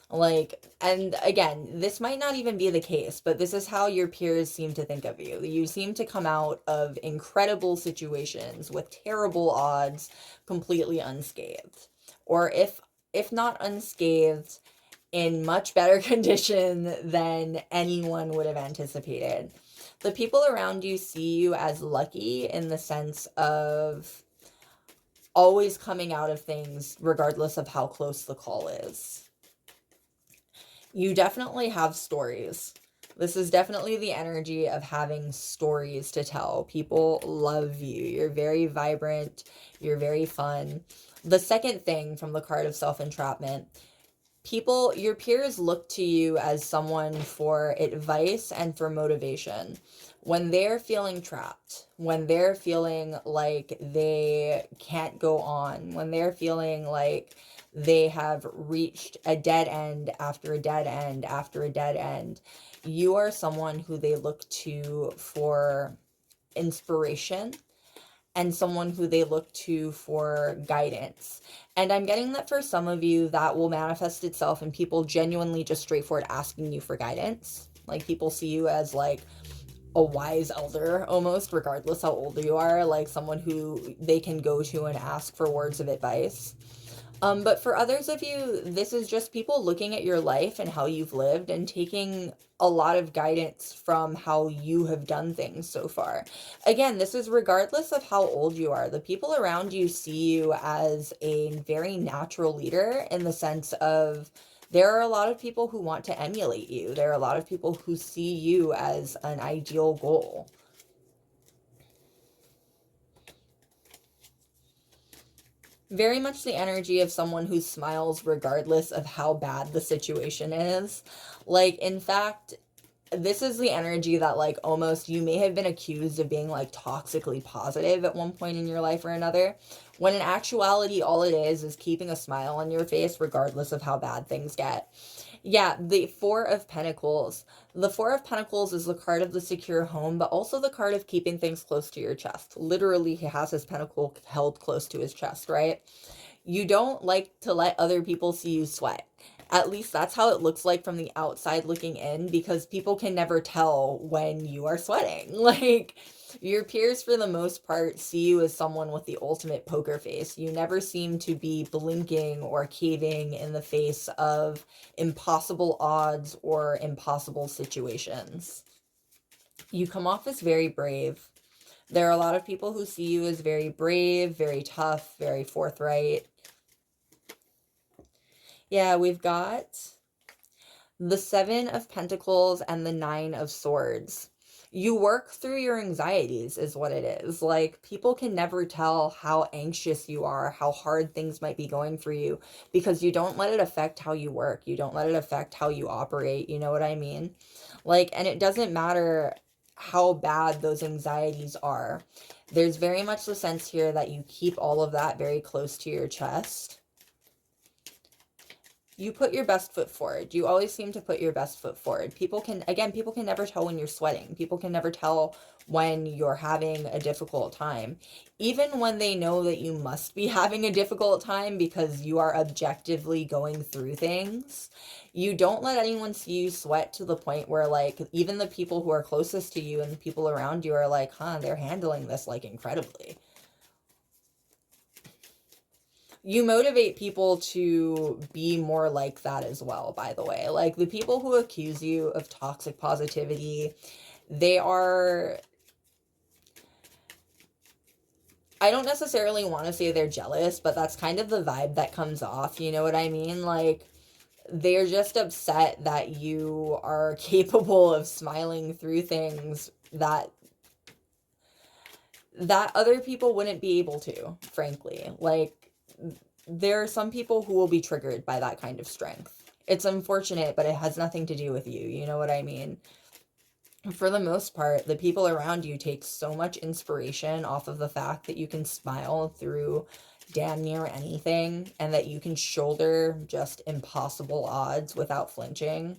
Like, and again, this might not even be the case, but this is how your peers seem to think of you. You seem to come out of incredible situations with terrible odds completely unscathed. Or if not unscathed, in much better condition than anyone would have anticipated. The people around you see you as lucky in the sense of always coming out of things regardless of how close the call is. You definitely have stories. This is definitely the energy of having stories to tell. People love you. You're very vibrant. You're very fun. The second thing from the card of self-entrapment, people, your peers look to you as someone for advice and for motivation. When they're feeling trapped, when they're feeling like they can't go on, when they're feeling like they have reached a dead end after a dead end after a dead end, you are someone who they look to for inspiration and someone who they look to for guidance. And I'm getting that for some of you, that will manifest itself in people genuinely just straightforward asking you for guidance. Like, people see you as like a wise elder almost, regardless how old you are, like someone who they can go to and ask for words of advice. But for others of you, this is just people looking at your life and how you've lived and taking a lot of guidance from how you have done things so far. Again, this is regardless of how old you are. The people around you see you as a very natural leader in the sense of there are a lot of people who want to emulate you. There are a lot of people who see you as an ideal goal. Very much the energy of someone who smiles regardless of how bad the situation is. Like, in fact, this is the energy that, like, almost you may have been accused of being, like, toxically positive at one point in your life or another, when in actuality, all it is keeping a smile on your face regardless of how bad things get. Yeah, the Four of Pentacles. The Four of Pentacles is the card of the secure home, but also the card of keeping things close to your chest. Literally, he has his pentacle held close to his chest, right? You don't like to let other people see you sweat. At least that's how it looks like from the outside looking in, because people can never tell when you are sweating. Like, your peers, for the most part, see you as someone with the ultimate poker face. You never seem to be blinking or caving in the face of impossible odds or impossible situations. You come off as very brave. There are a lot of people who see you as very brave, very tough, very forthright. Yeah, we've got the Seven of Pentacles and the Nine of Swords. You work through your anxieties is what it is. Like, people can never tell how anxious you are, how hard things might be going for you, because you don't let it affect how you work. You don't let it affect how you operate. You know what I mean? Like, and it doesn't matter how bad those anxieties are. There's very much the sense here that you keep all of that very close to your chest. You put your best foot forward. You always seem to put your best foot forward. People can never tell when you're sweating. People can never tell when you're having a difficult time. Even when they know that you must be having a difficult time because you are objectively going through things, you don't let anyone see you sweat to the point where, like, even the people who are closest to you and the people around you are like, they're handling this, like, incredibly. You motivate people to be more like that as well, by the way. Like, the people who accuse you of toxic positivity, they are, I don't necessarily want to say they're jealous, but that's kind of the vibe that comes off, you know what I mean? Like, they're just upset that you are capable of smiling through things that other people wouldn't be able to, frankly. Like, there are some people who will be triggered by that kind of strength. It's unfortunate, but it has nothing to do with you. You know what I mean? For the most part, the people around you take so much inspiration off of the fact that you can smile through damn near anything and that you can shoulder just impossible odds without flinching.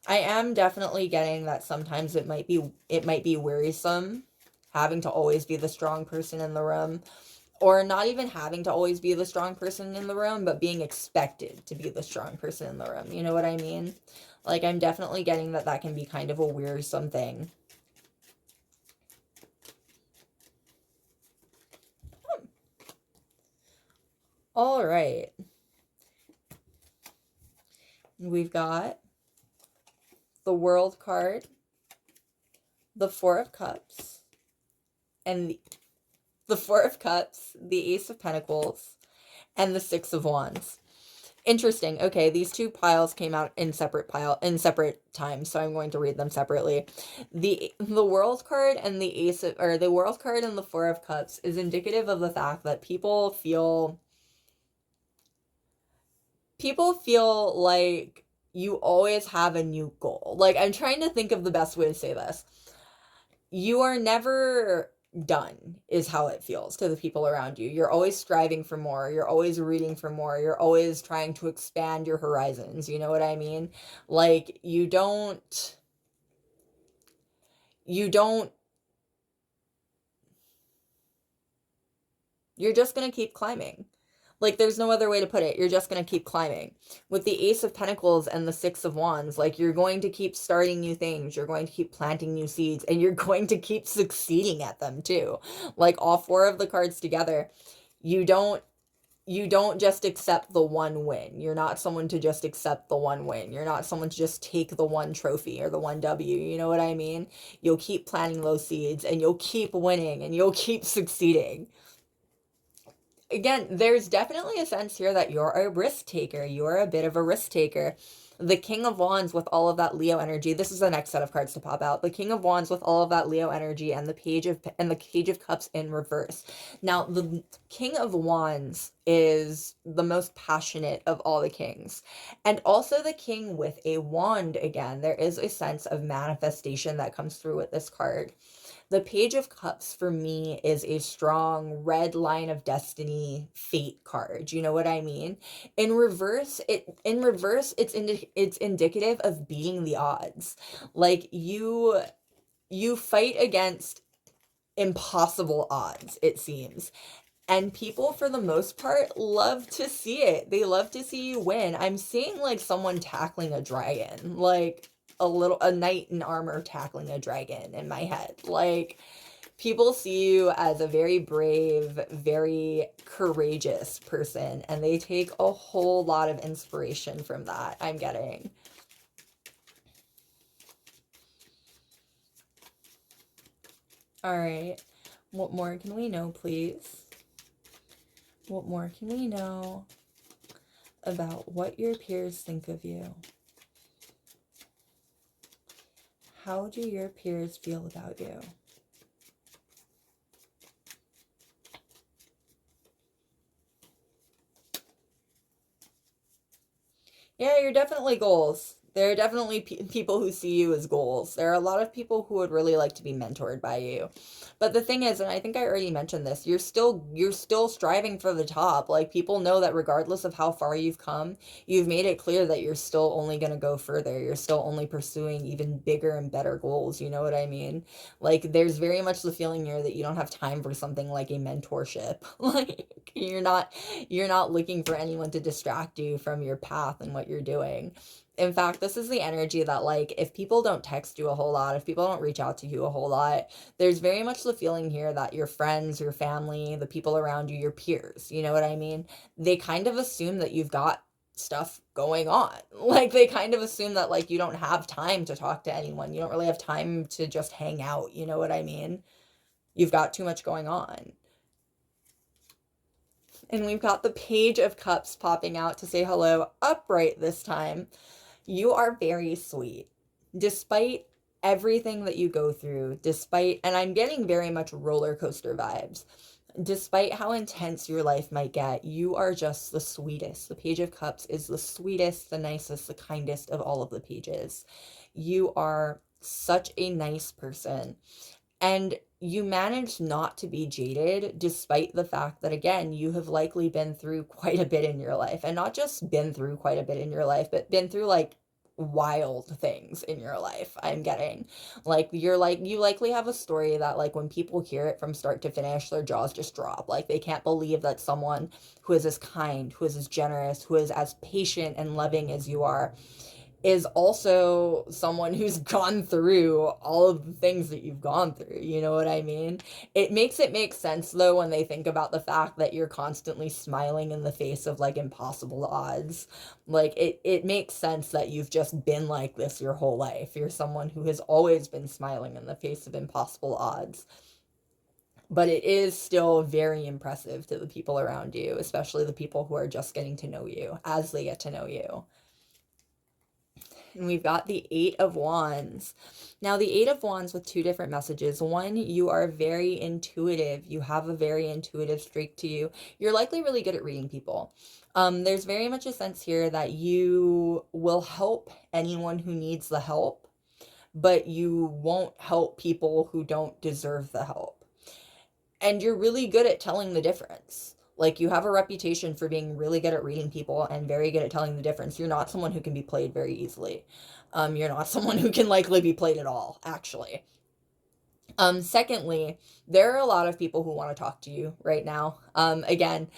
I am definitely getting that sometimes it might be wearisome having to always be the strong person in the room, or not even having to always be the strong person in the room, but being expected to be the strong person in the room. You know what I mean? Like, I'm definitely getting that that can be kind of a wearisome thing. All right. We've got the World card, the Four of Cups, and the Four of Cups, the Ace of Pentacles, and the Six of Wands. Interesting. Okay, these two piles came out in separate times, so I'm going to read them separately. The World card and the World card and the Four of Cups is indicative of the fact that people feel like you always have a new goal. Like, I'm trying to think of the best way to say this. You are never done, is how it feels to the people around you. You're always striving for more. You're always reading for more. You're always trying to expand your horizons. You know what I mean? Like, you're just going to keep climbing. Like, there's no other way to put it. You're just going to keep climbing. With the Ace of Pentacles and the Six of Wands, like, you're going to keep starting new things. You're going to keep planting new seeds, and you're going to keep succeeding at them too. Like, all four of the cards together, you don't just accept the one win. You're not someone to just accept the one win. You're not someone to just take the one trophy or the one W. You know what I mean? You'll keep planting those seeds, and you'll keep winning, and you'll keep succeeding. Again, there's definitely a sense here that you're a risk taker. You're a bit of a risk taker. The King of Wands with all of that Leo energy. This is the next set of cards to pop out. The King of Wands with all of that Leo energy, and the Page of Cups in reverse. Now, the King of Wands is the most passionate of all the kings. And also the king with a wand again. There is a sense of manifestation that comes through with this card. The Page of Cups for me is a strong red line of destiny fate card. You know what I mean? In reverse, it's indicative of beating the odds. Like, you fight against impossible odds, it seems. And people, for the most part, love to see it. They love to see you win. I'm seeing, like, someone tackling a dragon. Like, a knight in armor tackling a dragon in my head. Like, people see you as a very brave, very courageous person, and they take a whole lot of inspiration from that, I'm getting. All right. What more can we know, please? What more can we know about what your peers think of you? How do your peers feel about you? Yeah, you're definitely goals. There are definitely people who see you as goals. There are a lot of people who would really like to be mentored by you. But the thing is, and I think I already mentioned this, you're still striving for the top. Like, people know that regardless of how far you've come, you've made it clear that you're still only going to go further. You're still only pursuing even bigger and better goals. You know what I mean? Like, there's very much the feeling here that you don't have time for something like a mentorship. Like, you're not looking for anyone to distract you from your path and what you're doing. In fact, this is the energy that, like, if people don't text you a whole lot, if people don't reach out to you a whole lot, there's very much the feeling here that your friends, your family, the people around you, your peers, you know what I mean? They kind of assume that you've got stuff going on. Like, they kind of assume that, like, you don't have time to talk to anyone. You don't really have time to just hang out, you know what I mean? You've got too much going on. And we've got the Page of Cups popping out to say hello, upright this time. You are very sweet. Despite everything that you go through, and I'm getting very much roller coaster vibes, despite how intense your life might get, you are just the sweetest. The Page of Cups is the sweetest, the nicest, the kindest of all of the pages. You are such a nice person. And you managed not to be jaded despite the fact that, again, you have likely been through quite a bit in your life, and not just been through quite a bit in your life, but been through like wild things in your life. I'm getting like you likely have a story that, like, when people hear it from start to finish, their jaws just drop. Like, they can't believe that someone who is as kind, who is as generous, who is as patient and loving as you are, is also someone who's gone through all of the things that you've gone through. You know what I mean? It makes it make sense, though, when they think about the fact that you're constantly smiling in the face of like impossible odds. Like, it makes sense that you've just been like this your whole life. You're someone who has always been smiling in the face of impossible odds. But it is still very impressive to the people around you, especially the people who are just getting to know you as they get to know you. And we've got the Eight of Wands. Now, the Eight of Wands with two different messages. One, you are very intuitive. You have a very intuitive streak to you. You're likely really good at reading people. There's very much a sense here that you will help anyone who needs the help, but you won't help people who don't deserve the help. And you're really good at telling the difference. Like, you have a reputation for being really good at reading people and very good at telling the difference. You're not someone who can be played very easily. You're not someone who can likely be played at all, actually. Secondly, there are a lot of people who want to talk to you right now. Again,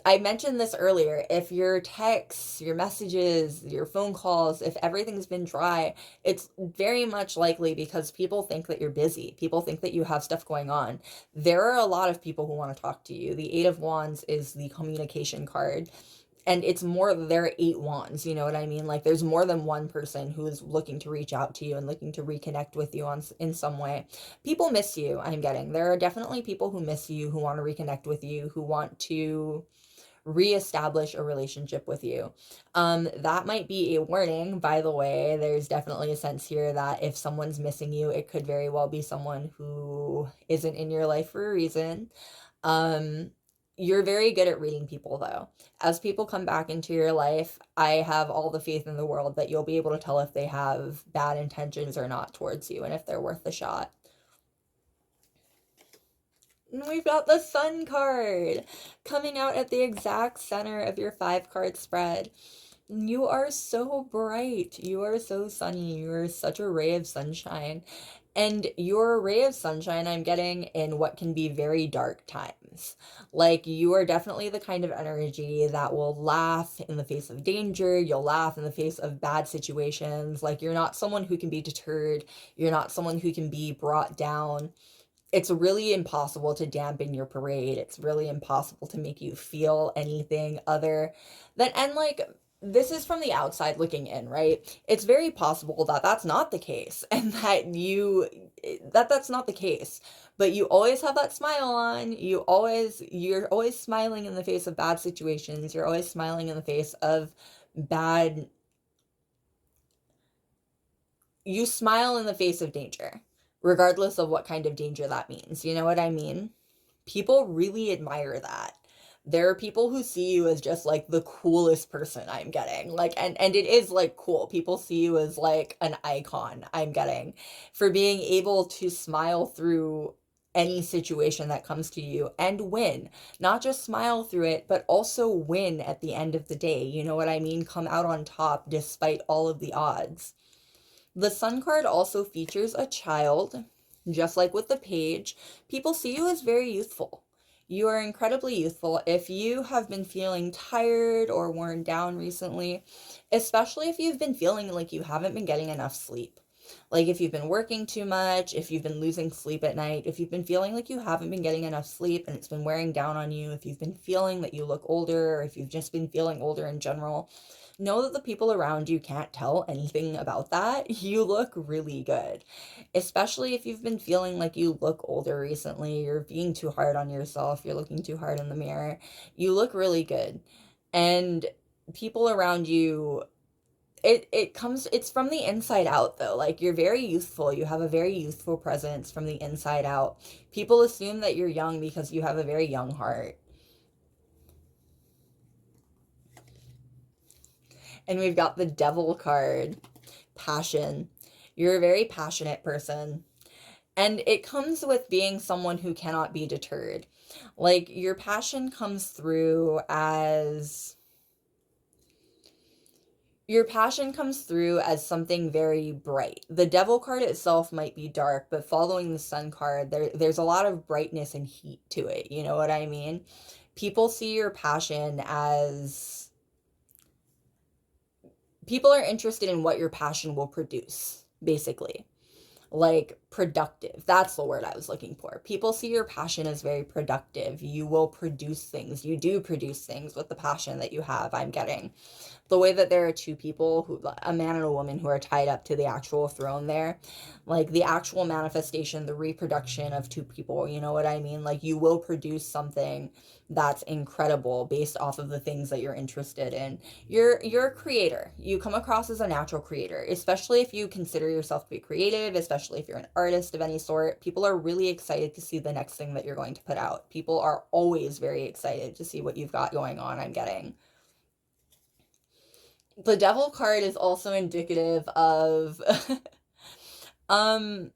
I mentioned this earlier. If your texts, your messages, your phone calls, if everything's been dry, it's very much likely because people think that you're busy. People think that you have stuff going on. There are a lot of people who want to talk to you. The Eight of Wands is the communication card. And it's more, there are 8 wands, you know what I mean? Like, there's more than one person who is looking to reach out to you and looking to reconnect with you in some way. People miss you, I'm getting. There are definitely people who miss you, who want to reconnect with you, who want to reestablish a relationship with you. That might be a warning, by the way. There's definitely a sense here that if someone's missing you, it could very well be someone who isn't in your life for a reason. Um, you're very good at reading people, though. As people come back into your life, I have all the faith in the world that you'll be able to tell if they have bad intentions or not towards you, and if they're worth the shot. And we've got the Sun card coming out at the exact center of your 5-card spread. You are so bright. You are so sunny. You are such a ray of sunshine. And you're a ray of sunshine, I'm getting, in what can be very dark times. Like, you are definitely the kind of energy that will laugh in the face of danger. You'll laugh in the face of bad situations. Like, you're not someone who can be deterred. You're not someone who can be brought down. It's really impossible to dampen your parade. It's really impossible to make you feel anything other than, and like, this is from the outside looking in, right? It's very possible that that's not the case, and that's not the case. But you always have that smile on. You're always smiling in the face of bad situations. You're always smiling in the face of bad, you smile in the face of danger, regardless of what kind of danger that means. You know what I mean? People really admire that. There are people who see you as just like the coolest person, I'm getting. Like, and it is like cool. People see you as like an icon, I'm getting, for being able to smile through any situation that comes to you and win. Not just smile through it, but also win at the end of the day. You know what I mean? Come out on top despite all of the odds. The Sun card also features a child. Just like with the Page, people see you as very youthful. You are incredibly youthful. If you have been feeling tired or worn down recently, especially if you've been feeling like you haven't been getting enough sleep, like if you've been working too much, if you've been losing sleep at night, if you've been feeling like you haven't been getting enough sleep and it's been wearing down on you, if you've been feeling that you look older, or if you've just been feeling older in general, know that the people around you can't tell anything about that. You look really good. Especially if you've been feeling like you look older recently, you're being too hard on yourself, you're looking too hard in the mirror. You look really good. And people around you, it's from the inside out, though. Like, you're very youthful. You have a very youthful presence from the inside out. People assume that you're young because you have a very young heart. And we've got the Devil card. Passion. You're a very passionate person. And it comes with being someone who cannot be deterred. Like, your passion comes through as something very bright. The devil card itself might be dark, but following the sun card, there's a lot of brightness and heat to it. You know what I mean? People see your passion as people are interested in what your passion will produce, basically. Like, productive. That's the word I was looking for. People see your passion as very productive. You will produce things. You do produce things with the passion that you have, I'm getting. The way that there are two people, who a man and a woman, who are tied up to the actual throne there, like the actual manifestation, the reproduction of two people, you know what I mean? Like, you will produce something that's incredible based off of the things that you're interested in. You're a creator. You come across as a natural creator, especially if you consider yourself to be creative, especially if you're an artist of any sort. People are really excited to see the next thing that you're going to put out. People are always very excited to see what you've got going on, I'm getting. The devil card is also indicative of um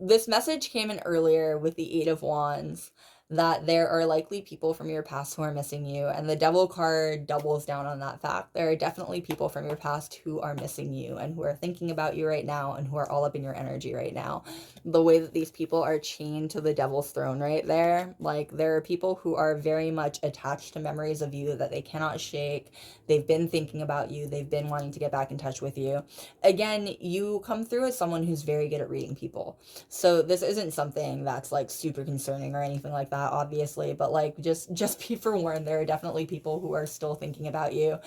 this message came in earlier with the Eight of Wands, that there are likely people from your past who are missing you, and the devil card doubles down on that fact. There are definitely people from your past who are missing you and who are thinking about you right now and who are all up in your energy right now. The way that these people are chained to the devil's throne right there, like, there are people who are very much attached to memories of you that they cannot shake. They've been thinking about you. They've been wanting to get back in touch with you. Again, you come through as someone who's very good at reading people. So this isn't something that's like super concerning or anything like that, obviously, but like, just be forewarned, there are definitely people who are still thinking about you.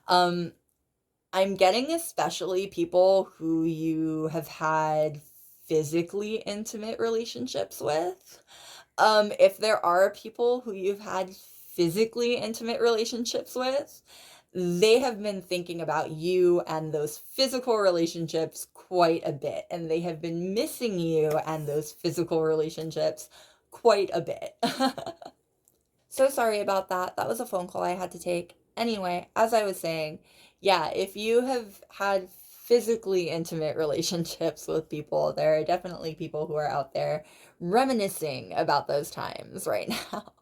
Um I'm getting especially people who you have had physically intimate relationships with. If there are people who you've had physically intimate relationships with, they have been thinking about you and those physical relationships quite a bit, and they have been missing you and those physical relationships quite a bit. So sorry about that. That was a phone call I had to take. Anyway, as I was saying, yeah, if you have had physically intimate relationships with people, there are definitely people who are out there reminiscing about those times right now.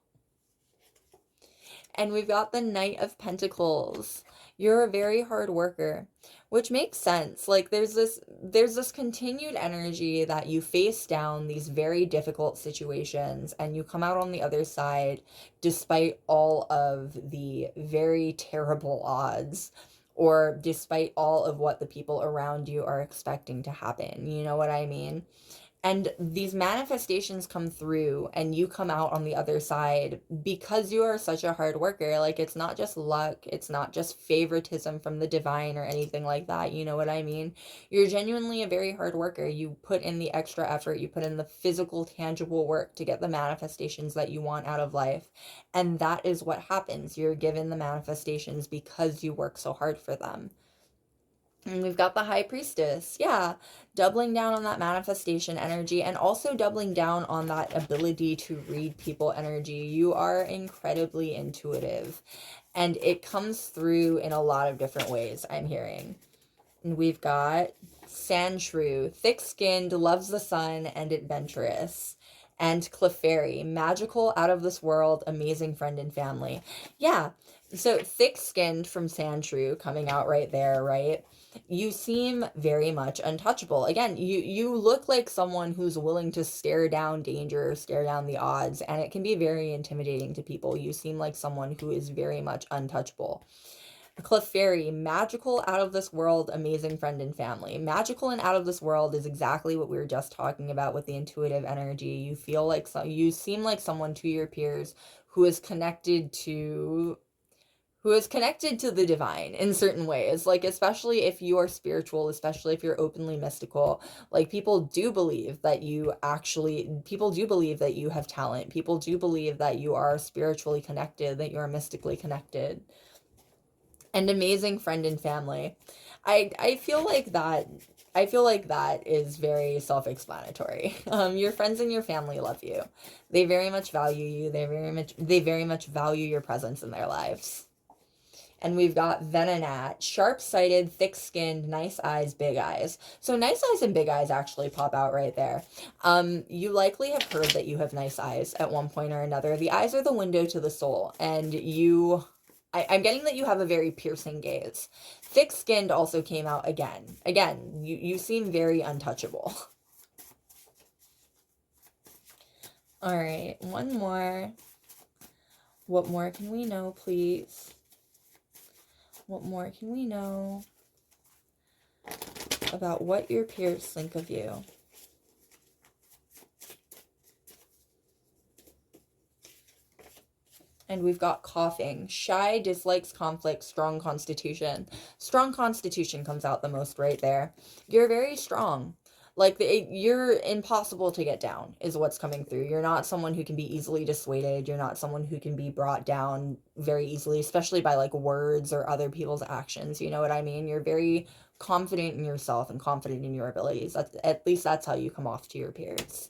And we've got the Knight of Pentacles. You're a very hard worker, which makes sense. Like, there's this continued energy that you face down these very difficult situations and you come out on the other side despite all of the very terrible odds, or despite all of what the people around you are expecting to happen. You know what I mean? And these manifestations come through and you come out on the other side because you are such a hard worker. Like, it's not just luck, it's not just favoritism from the divine or anything like that. You know what I mean? You're genuinely a very hard worker. You put in the extra effort, you put in the physical, tangible work to get the manifestations that you want out of life. And that is what happens. You're given the manifestations because you work so hard for them. And we've got the High Priestess. Yeah, doubling down on that manifestation energy and also doubling down on that ability to read people energy. You are incredibly intuitive, and it comes through in a lot of different ways, I'm hearing. And we've got Sandshrew, thick-skinned, loves the sun, and adventurous. And Clefairy, magical, out of this world, amazing friend and family. Yeah, so thick-skinned from Sandshrew coming out right there, right? You seem very much untouchable. Again, you look like someone who's willing to stare down danger, stare down the odds, and it can be very intimidating to people. You seem like someone who is very much untouchable. Clefairy, magical, out of this world, amazing friend and family. Magical and out of this world is exactly what we were just talking about with the intuitive energy. You feel like you seem like someone to your peers who is connected to the divine in certain ways. Like, especially if you are spiritual, especially if you're openly mystical, like, people do believe that you have talent. People do believe that you are spiritually connected, that you are mystically connected. And amazing friend and family. I feel like that is very self-explanatory. Your friends and your family love you. They very much value you. They very much value your presence in their lives. And we've got Venonat, sharp-sighted, thick-skinned, nice eyes, big eyes. So nice eyes and big eyes actually pop out right there. You likely have heard that you have nice eyes at one point or another. The eyes are the window to the soul, and I'm getting that you have a very piercing gaze. Thick-skinned also came out again. Again, you seem very untouchable. All right, one more. What more can we know, please? What more can we know about what your peers think of you? And we've got coughing. Shy, dislikes conflict, strong constitution. Strong constitution comes out the most right there. You're very strong. Like, you're impossible to get down is what's coming through. You're not someone who can be easily dissuaded. You're not someone who can be brought down very easily, especially by, like, words or other people's actions. You know what I mean? You're very confident in yourself and confident in your abilities. At least that's how you come off to your peers.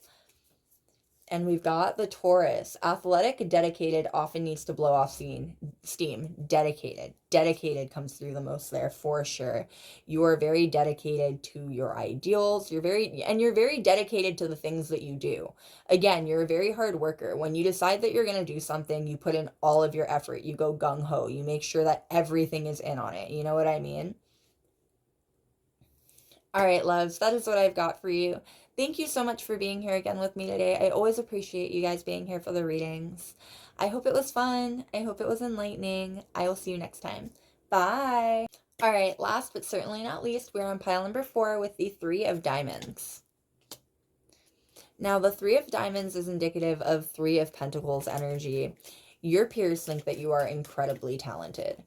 And we've got the Taurus. Athletic, dedicated, often needs to blow off steam. Dedicated. Dedicated comes through the most there for sure. You are very dedicated to your ideals. You're very dedicated to the things that you do. Again, you're a very hard worker. When you decide that you're going to do something, you put in all of your effort. You go gung-ho. You make sure that everything is in on it. You know what I mean? All right, loves, that is what I've got for you. Thank you so much for being here again with me today. I always appreciate you guys being here for the readings. I hope it was fun. I hope it was enlightening. I will see you next time. Bye. All right, last but certainly not least, we're on pile number 4 with the 3 of Diamonds. Now, the 3 of Diamonds is indicative of 3 of Pentacles energy. Your peers think that you are incredibly talented.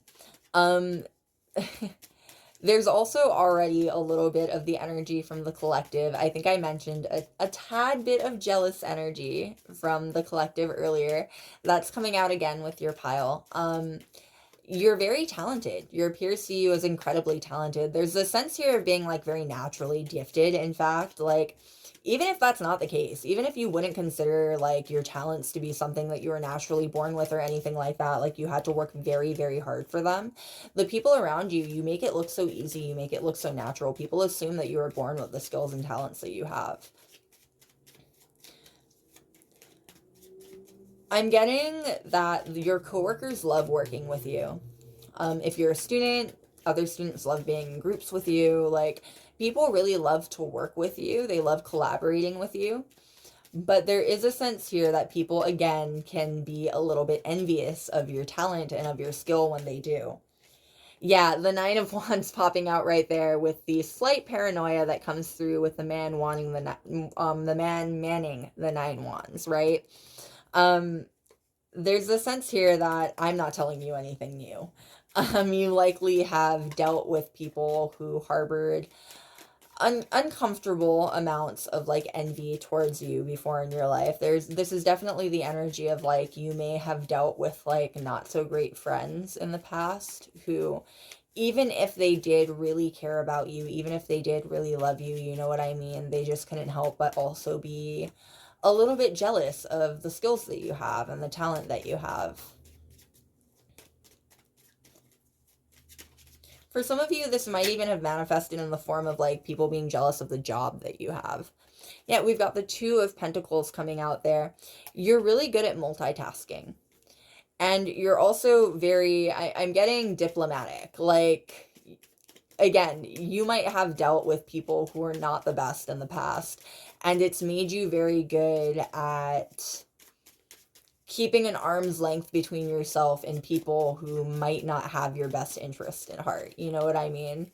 There's also already a little bit of the energy from the collective. I think I mentioned a tad bit of jealous energy from the collective earlier. That's coming out again with your pile. You're very talented. Your peers see you as incredibly talented. There's a sense here of being, like, very naturally gifted, in fact. Like, even if that's not the case, even if you wouldn't consider, like, your talents to be something that you were naturally born with or anything like that, like, you had to work very, very hard for them, the people around you, you make it look so easy, you make it look so natural. People assume that you were born with the skills and talents that you have. I'm getting that your coworkers love working with you. If you're a student, other students love being in groups with you. Like, people really love to work with you. They love collaborating with you. But there is a sense here that people, again, can be a little bit envious of your talent and of your skill when they do. Yeah, the 9 of Wands popping out right there with the slight paranoia that comes through with the man wanting the man manning the 9 Wands, right? There's a sense here that I'm not telling you anything new. You likely have dealt with people who harbored uncomfortable amounts of, like, envy towards you before in your life. This is definitely the energy of, like, you may have dealt with, like, not so great friends in the past who, even if they did really care about you, even if they did really love you, you know what I mean, they just couldn't help but also be a little bit jealous of the skills that you have and the talent that you have. For some of you, this might even have manifested in the form of, like, people being jealous of the job that you have. Yeah, we've got the 2 of Pentacles coming out there. You're really good at multitasking. And you're also very, I'm getting diplomatic. Like, again, you might have dealt with people who are not the best in the past. And it's made you very good at keeping an arm's length between yourself and people who might not have your best interest at heart. You know what I mean?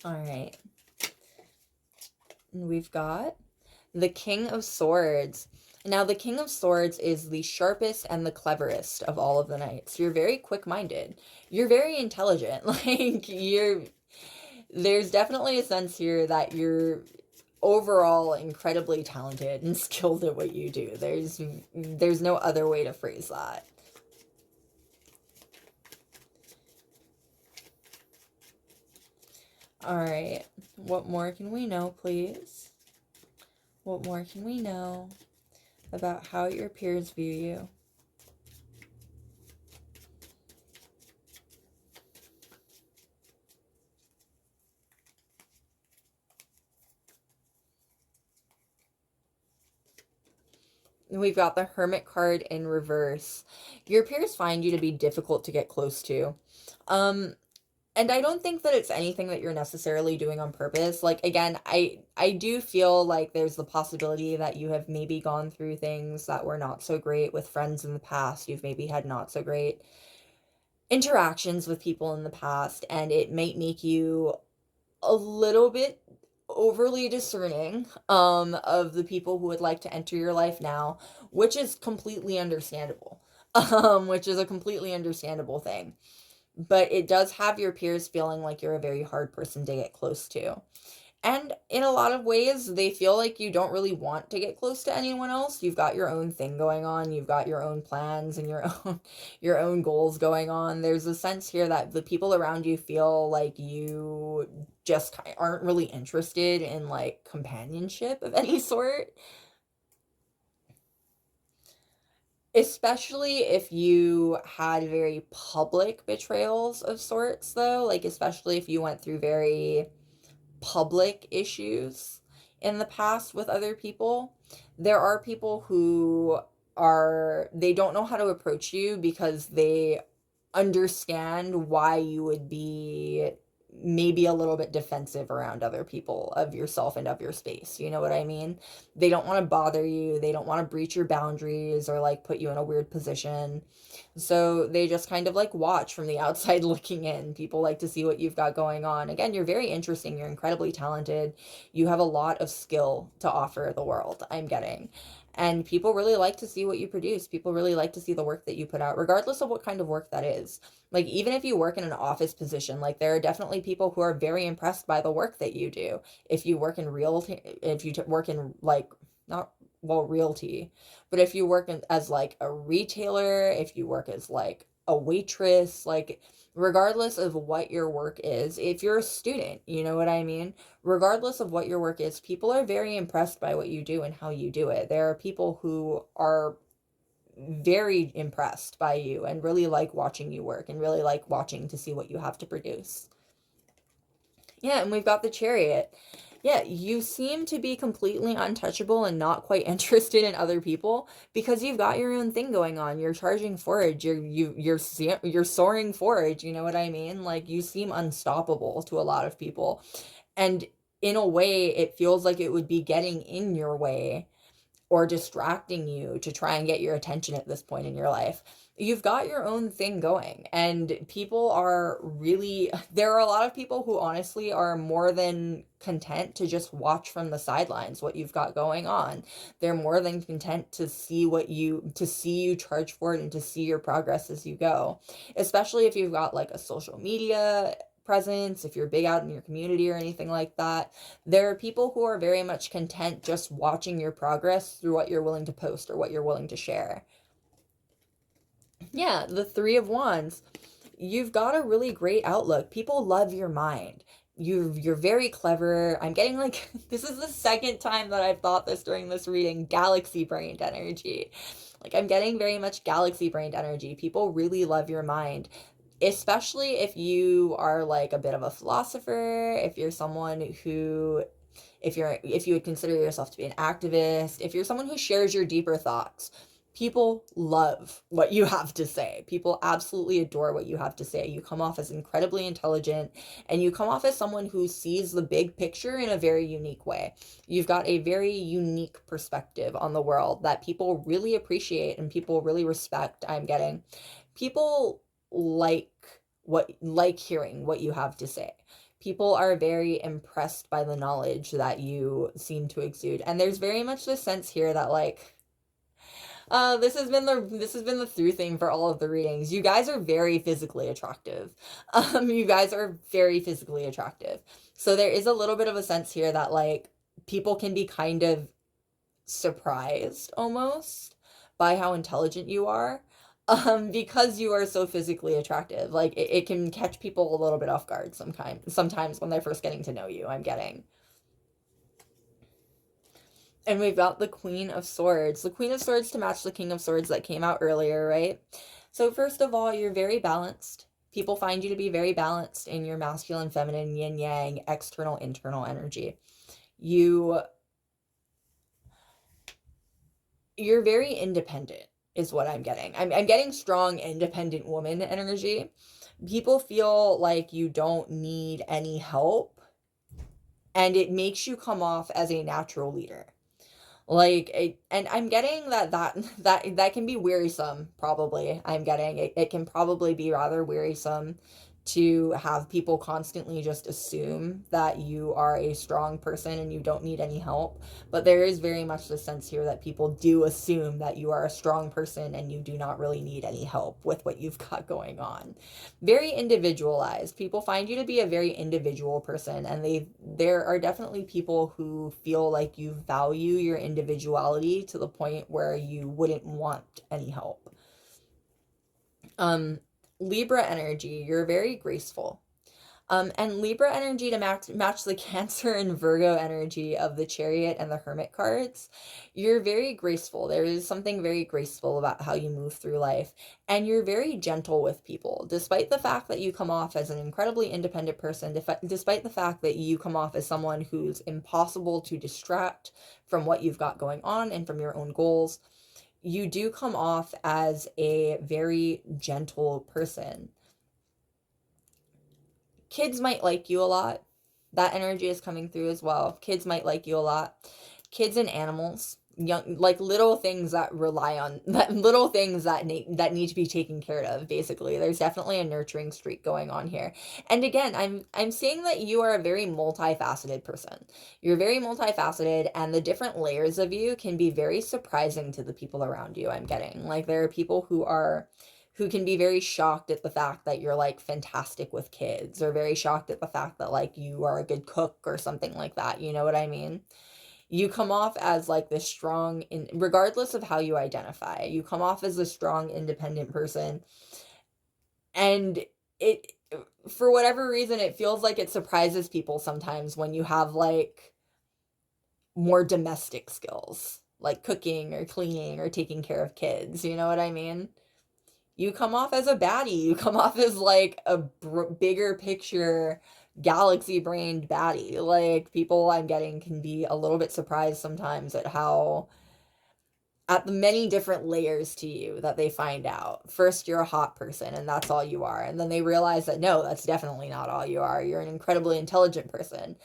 All right. And we've got the King of Swords. Now, the King of Swords is the sharpest and the cleverest of all of the knights. You're very quick-minded. You're very intelligent. Like, there's definitely a sense here that you're overall incredibly talented and skilled at what you do. There's no other way to phrase that. All right, what more can we know, please? What more can we know about how your peers view you? We've got the Hermit card in reverse. Your peers find you to be difficult to get close to. Um, and I don't think that it's anything that you're necessarily doing on purpose. Like, again, I do feel like there's the possibility that you have maybe gone through things that were not so great with friends in the past. You've maybe had not so great interactions with people in the past, and it might make you a little bit overly discerning of the people who would like to enter your life now, which is completely understandable. Which is a completely understandable thing. But it does have your peers feeling like you're a very hard person to get close to. And in a lot of ways, they feel like you don't really want to get close to anyone else. You've got your own thing going on. You've got your own plans and your own your own goals going on. There's a sense here that the people around you feel like you just aren't really interested in like companionship of any sort. Especially if you had very public betrayals of sorts, though, like especially if you went through very public issues in the past with other people. There are people who they don't know how to approach you because they understand why you would be maybe a little bit defensive around other people of yourself and of your space. You know what I mean? They don't want to bother you. They don't want to breach your boundaries or like put you in a weird position. So they just kind of like watch from the outside looking in. People like to see what you've got going on. Again, you're very interesting. You're incredibly talented. You have a lot of skill to offer the world, I'm getting. And people really like to see what you produce. People really like to see the work that you put out, regardless of what kind of work that is. Like, even if you work in an office position, like, there are definitely people who are very impressed by the work that you do. If you work in if you work in, like, not, well, realty, but if you work as, like, a retailer, if you work as, like, a waitress, like, regardless of what your work is, if you're a student, you know what I mean? Regardless of what your work is, people are very impressed by what you do and how you do it. There are people who are very impressed by you and really like watching you work and really like watching to see what you have to produce. Yeah, and we've got the Chariot. Yeah, you seem to be completely untouchable and not quite interested in other people because you've got your own thing going on. You're charging forage. You're soaring forage. You know what I mean? Like, you seem unstoppable to a lot of people, and in a way, it feels like it would be getting in your way or distracting you to try and get your attention at this point in your life. You've got your own thing going, and people are really, there are a lot of people who honestly are more than content to just watch from the sidelines what you've got going on. They're more than content to see you charge forward and to see your progress as you go. Especially if you've got like a social media presence, if you're big out in your community or anything like that. There are people who are very much content just watching your progress through what you're willing to post or what you're willing to share. Yeah, the Three of Wands. You've got a really great outlook. People love your mind. You're very clever. I'm getting like this is the second time that I've thought this during this reading. Galaxy brained energy. Like, I'm getting very much galaxy brained energy. People really love your mind, especially if you are like a bit of a philosopher, if you're someone who, if you would consider yourself to be an activist, if you're someone who shares your deeper thoughts. People love what you have to say. People absolutely adore what you have to say. You come off as incredibly intelligent, and you come off as someone who sees the big picture in a very unique way. You've got a very unique perspective on the world that people really appreciate and people really respect. I'm getting people like hearing what you have to say. People are very impressed by the knowledge that you seem to exude, and there's very much this sense here that like this has been the through theme for all of the readings. You guys are very physically attractive. You guys are very physically attractive. So there is a little bit of a sense here that like people can be kind of surprised almost by how intelligent you are. Because you are so physically attractive. Like it can catch people a little bit off guard sometimes when they're first getting to know you, I'm getting. And we've got the Queen of Swords. The Queen of Swords to match the King of Swords that came out earlier, right? So first of all, you're very balanced. People find you to be very balanced in your masculine, feminine, yin yang, external, internal energy. You you're very independent is what I'm getting. I'm getting strong, independent woman energy. People feel like you don't need any help, and it makes you come off as a natural leader. And I'm getting that can be wearisome, probably. I'm getting it can probably be rather wearisome to have people constantly just assume that you are a strong person and you don't need any help. But there is very much the sense here that people do assume that you are a strong person and you do not really need any help with what you've got going on. Very individualized. People find you to be a very individual person, and there are definitely people who feel like you value your individuality to the point where you wouldn't want any help. Libra energy, you're very graceful. And Libra energy to match the Cancer and Virgo energy of the Chariot and the Hermit cards. You're very graceful. There is something very graceful about how you move through life. And you're very gentle with people, despite the fact that you come off as an incredibly independent person, despite the fact that you come off as someone who's impossible to distract from what you've got going on and from your own goals. You do come off as a very gentle person. Kids might like you a lot. That energy is coming through as well. Kids might like you a lot. Kids and animals, young, like little things that rely on that, little things that need to be taken care of. Basically, there's definitely a nurturing streak going on here. And again, I'm seeing that you are a very multifaceted person. You're very multifaceted, and the different layers of you can be very surprising to the people around you. I'm getting like there are people who can be very shocked at the fact that you're like fantastic with kids, or very shocked at the fact that like you are a good cook or something like that. You know what I mean? You come off as like this strong, regardless of how you identify, you come off as a strong, independent person. And it, for whatever reason, it feels like it surprises people sometimes when you have like more domestic skills, like cooking or cleaning or taking care of kids. You know what I mean? You come off as a baddie. You come off as like a bigger picture, galaxy brained baddie. Like people I'm getting can be a little bit surprised sometimes at the many different layers to you that they find out. First, you're a hot person and that's all you are. And then they realize that no, that's definitely not all you are. You're an incredibly intelligent person.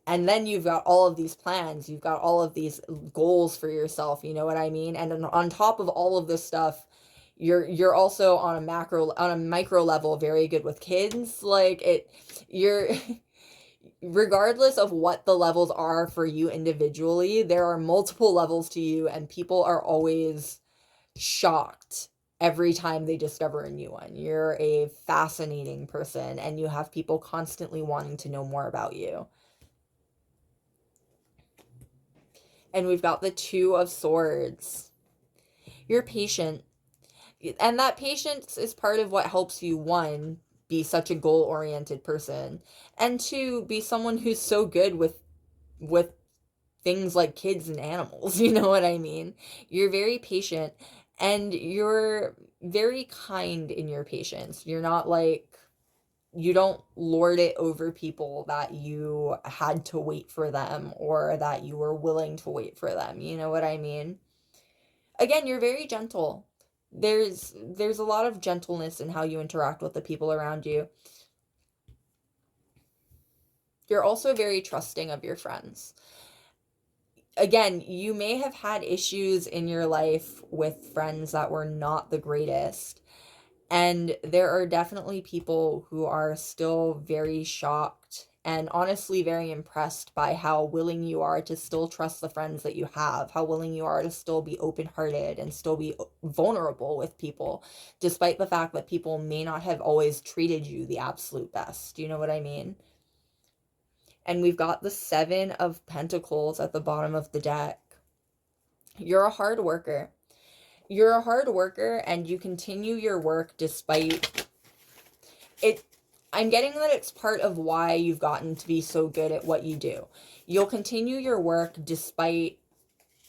And then you've got all of these plans, you've got all of these goals for yourself, you know what I mean? And on top of all of this stuff, you're also on a micro level very good with kids. You're regardless of what the levels are for you individually, there are multiple levels to you, and people are always shocked every time they discover a new one. You're a fascinating person, and you have people constantly wanting to know more about you. And we've got the Two of Swords. You're patient. And that patience is part of what helps you, one, be such a goal-oriented person, and two, be someone who's so good with things like kids and animals. You know what I mean? You're very patient, and you're very kind in your patience. You're not like, you don't lord it over people that you had to wait for them or that you were willing to wait for them. You know what I mean? Again, you're very gentle. There's a lot of gentleness in how you interact with the people around you. You're also very trusting of your friends. Again, you may have had issues in your life with friends that were not the greatest. And there are definitely people who are still very shocked and honestly very impressed by how willing you are to still trust the friends that you have, how willing you are to still be open-hearted and still be vulnerable with people, despite the fact that people may not have always treated you the absolute best. You know what I mean? And we've got the Seven of Pentacles at the bottom of the deck. You're a hard worker. You're a hard worker, and you continue your work despite it. I'm getting that it's part of why you've gotten to be so good at what you do. You'll continue your work despite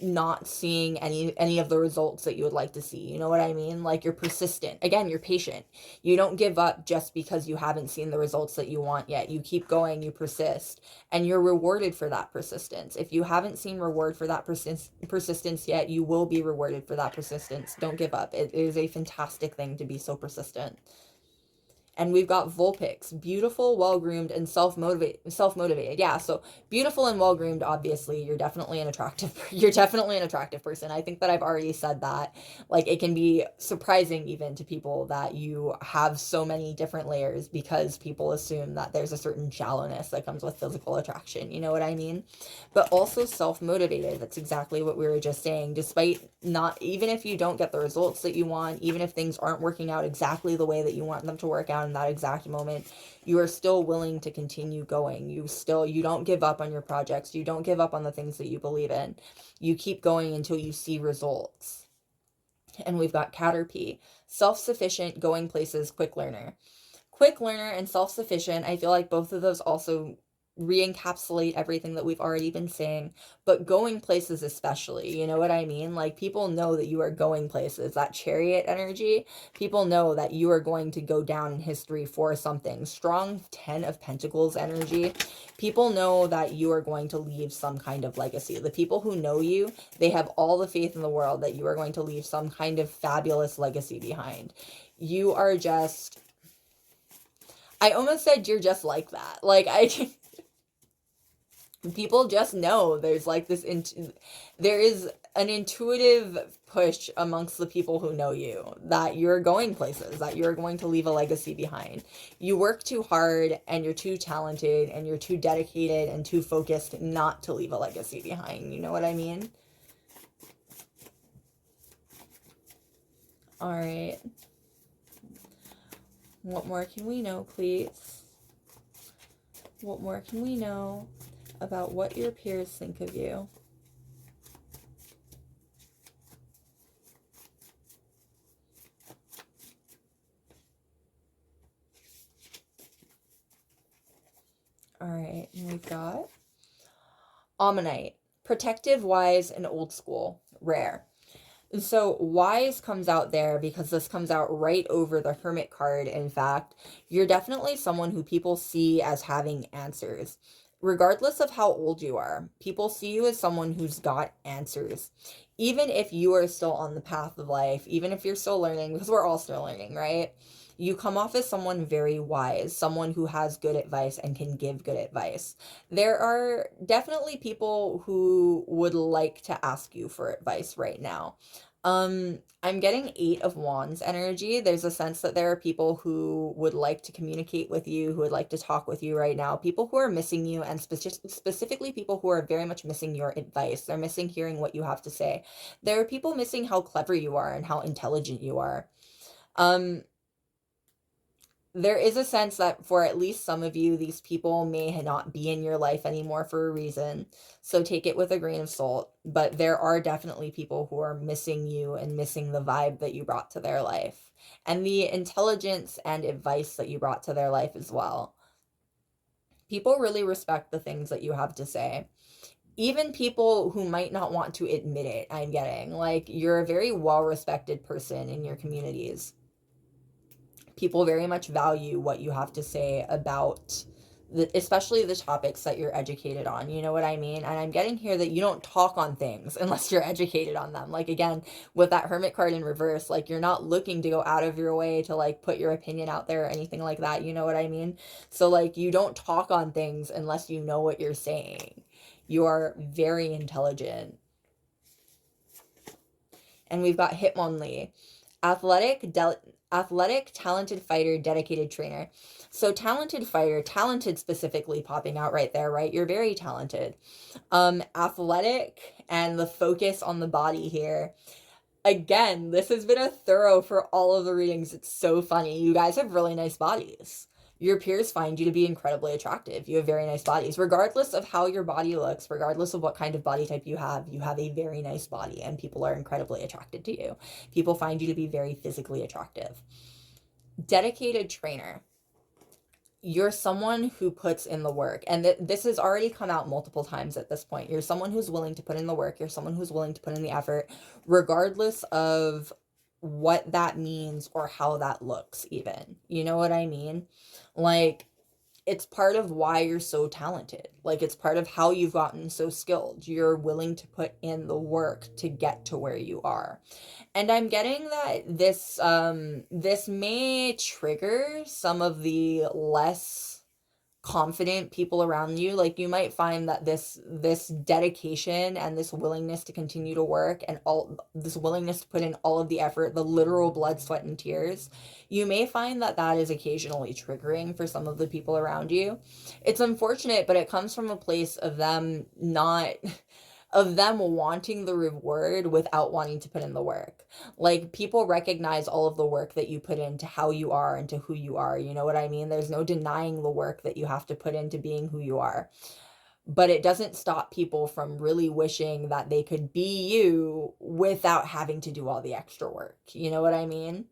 not seeing any of the results that you would like to see. You know what I mean? Like, you're persistent. Again, you're patient. You don't give up just because you haven't seen the results that you want yet. You keep going, you persist, and you're rewarded for that persistence. If you haven't seen reward for that persistence yet, you will be rewarded for that persistence. Don't give up. It is a fantastic thing to be so persistent. And we've got Vulpix, beautiful, well-groomed, and self-motivated. Yeah, so beautiful and well-groomed, obviously, you're definitely an attractive person. I think that I've already said that. Like, it can be surprising even to people that you have so many different layers, because people assume that there's a certain shallowness that comes with physical attraction. You know what I mean? But also self-motivated. That's exactly what we were just saying. Despite not, even if you don't get the results that you want, even if things aren't working out exactly the way that you want them to work out in that exact moment, you are still willing to continue going. You don't give up on your projects. You don't give up on the things that you believe in. You keep going until you see results. And we've got Caterpie, self-sufficient, going places, quick learner. Quick learner and self-sufficient, I feel like both of those also re-encapsulate everything that we've already been saying, but going places especially, you know what I mean? Like, people know that you are going places. That chariot energy, people know that you are going to go down in history for something. Strong 10 of Pentacles energy, people know that you are going to leave some kind of legacy. The people who know you, they have all the faith in the world that you are going to leave some kind of fabulous legacy behind. You are just, I almost said you're just like that. Like, people just know there's like this, there is an intuitive push amongst the people who know you that you're going places, that you're going to leave a legacy behind. You work too hard, and you're too talented, and you're too dedicated and too focused not to leave a legacy behind. You know what I mean? All right. What more can we know, please? What more can we know about what your peers think of you? All right, and we've got Ammonite, protective, wise, and old school, rare. So wise comes out there because this comes out right over the Hermit card. In fact, you're definitely someone who people see as having answers. Regardless of how old you are, people see you as someone who's got answers. Even if you are still on the path of life, even if you're still learning, because we're all still learning, right? You come off as someone very wise, someone who has good advice and can give good advice. There are definitely people who would like to ask you for advice right now. I'm getting 8 of Wands energy. There's a sense that there are people who would like to communicate with you, who would like to talk with you right now. People who are missing you, and specifically people who are very much missing your advice. They're missing hearing what you have to say. There are people missing how clever you are and how intelligent you are. There is a sense that for at least some of you, these people may not be in your life anymore for a reason. So take it with a grain of salt. But there are definitely people who are missing you and missing the vibe that you brought to their life, and the intelligence and advice that you brought to their life as well. People really respect the things that you have to say. Even people who might not want to admit it, I'm getting. Like, you're a very well-respected person in your communities. People very much value what you have to say about especially the topics that you're educated on. You know what I mean? And I'm getting here that you don't talk on things unless you're educated on them. Like, again, with that Hermit card in reverse, like, you're not looking to go out of your way to like put your opinion out there or anything like that. You know what I mean? So like, you don't talk on things unless you know what you're saying. You are very intelligent. And we've got Hitmonlee, athletic, talented fighter, dedicated trainer. So talented fighter, talented specifically popping out right there, right? You're very talented. Athletic, and the focus on the body here. Again, this has been a thorough for all of the readings. It's so funny. You guys have really nice bodies. Your peers find you to be incredibly attractive. You have very nice bodies. Regardless of how your body looks, regardless of what kind of body type you have a very nice body, and people are incredibly attracted to you. People find you to be very physically attractive. Dedicated trainer. you're someone who puts in the work. And this has already come out multiple times at this point. You're someone who's willing to put in the work. You're someone who's willing to put in the effort, regardless of what that means or how that looks, even. You know what I mean? Like, it's part of why you're so talented. Like, it's part of how you've gotten so skilled. You're willing to put in the work to get to where you are. And I'm getting that this may trigger some of the less confident people around you. Like, you might find that this dedication and this willingness to continue to work and all this willingness to put in all of the effort, the literal blood, sweat, and tears, you may find that that is occasionally triggering for some of the people around you. It's unfortunate, but it comes from a place of them not of them wanting the reward without wanting to put in the work. Like, people recognize all of the work that you put into how you are and to who you are. You know what I mean? There's no denying the work that you have to put into being who you are. But it doesn't stop people from really wishing that they could be you without having to do all the extra work. You know what I mean?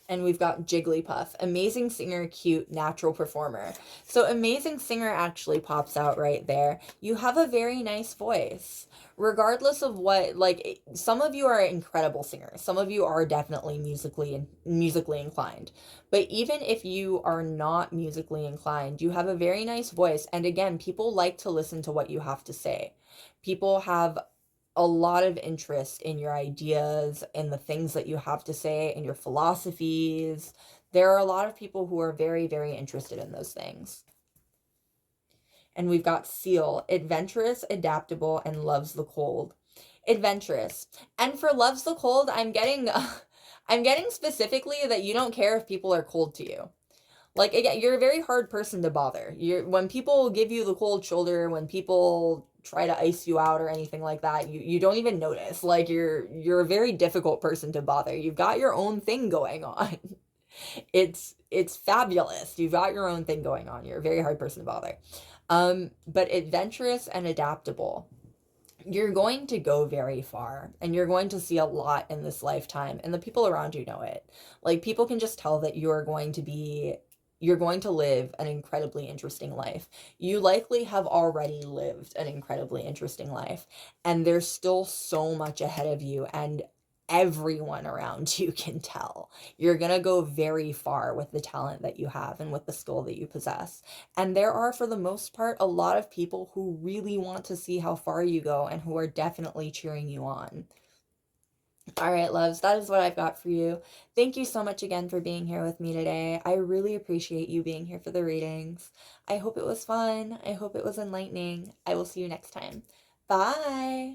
And we've got Jigglypuff, amazing singer, cute, natural performer. So amazing singer actually pops out right there. You have a very nice voice. Regardless of what, like, some of you are incredible singers. Some of you are definitely musically inclined. But even if you are not musically inclined, you have a very nice voice. And again, people like to listen to what you have to say. People have a lot of interest in your ideas, in the things that you have to say, in your philosophies. There are a lot of people who are very, very interested in those things. And we've got Seal, adventurous, adaptable, and loves the cold. Adventurous. And for loves the cold, I'm getting I'm getting specifically that you don't care if people are cold to you. Like, again, you're a very hard person to bother. When people give you the cold shoulder, when people try to ice you out or anything like that, you don't even notice. Like, you're a very difficult person to bother. You've got your own thing going on. It's fabulous. You've got your own thing going on. You're a very hard person to bother. But adventurous and adaptable. You're going to go very far and you're going to see a lot in this lifetime, and the people around you know it. Like, people can just tell that you're going to live an incredibly interesting life. You likely have already lived an incredibly interesting life, and there's still so much ahead of you, and everyone around you can tell. You're going to go very far with the talent that you have and with the skill that you possess. And there are, for the most part, a lot of people who really want to see how far you go and who are definitely cheering you on. All right, loves, that is what I've got for you. Thank you so much again for being here with me today. I really appreciate you being here for the readings. I hope it was fun. I hope it was enlightening. I will see you next time. Bye.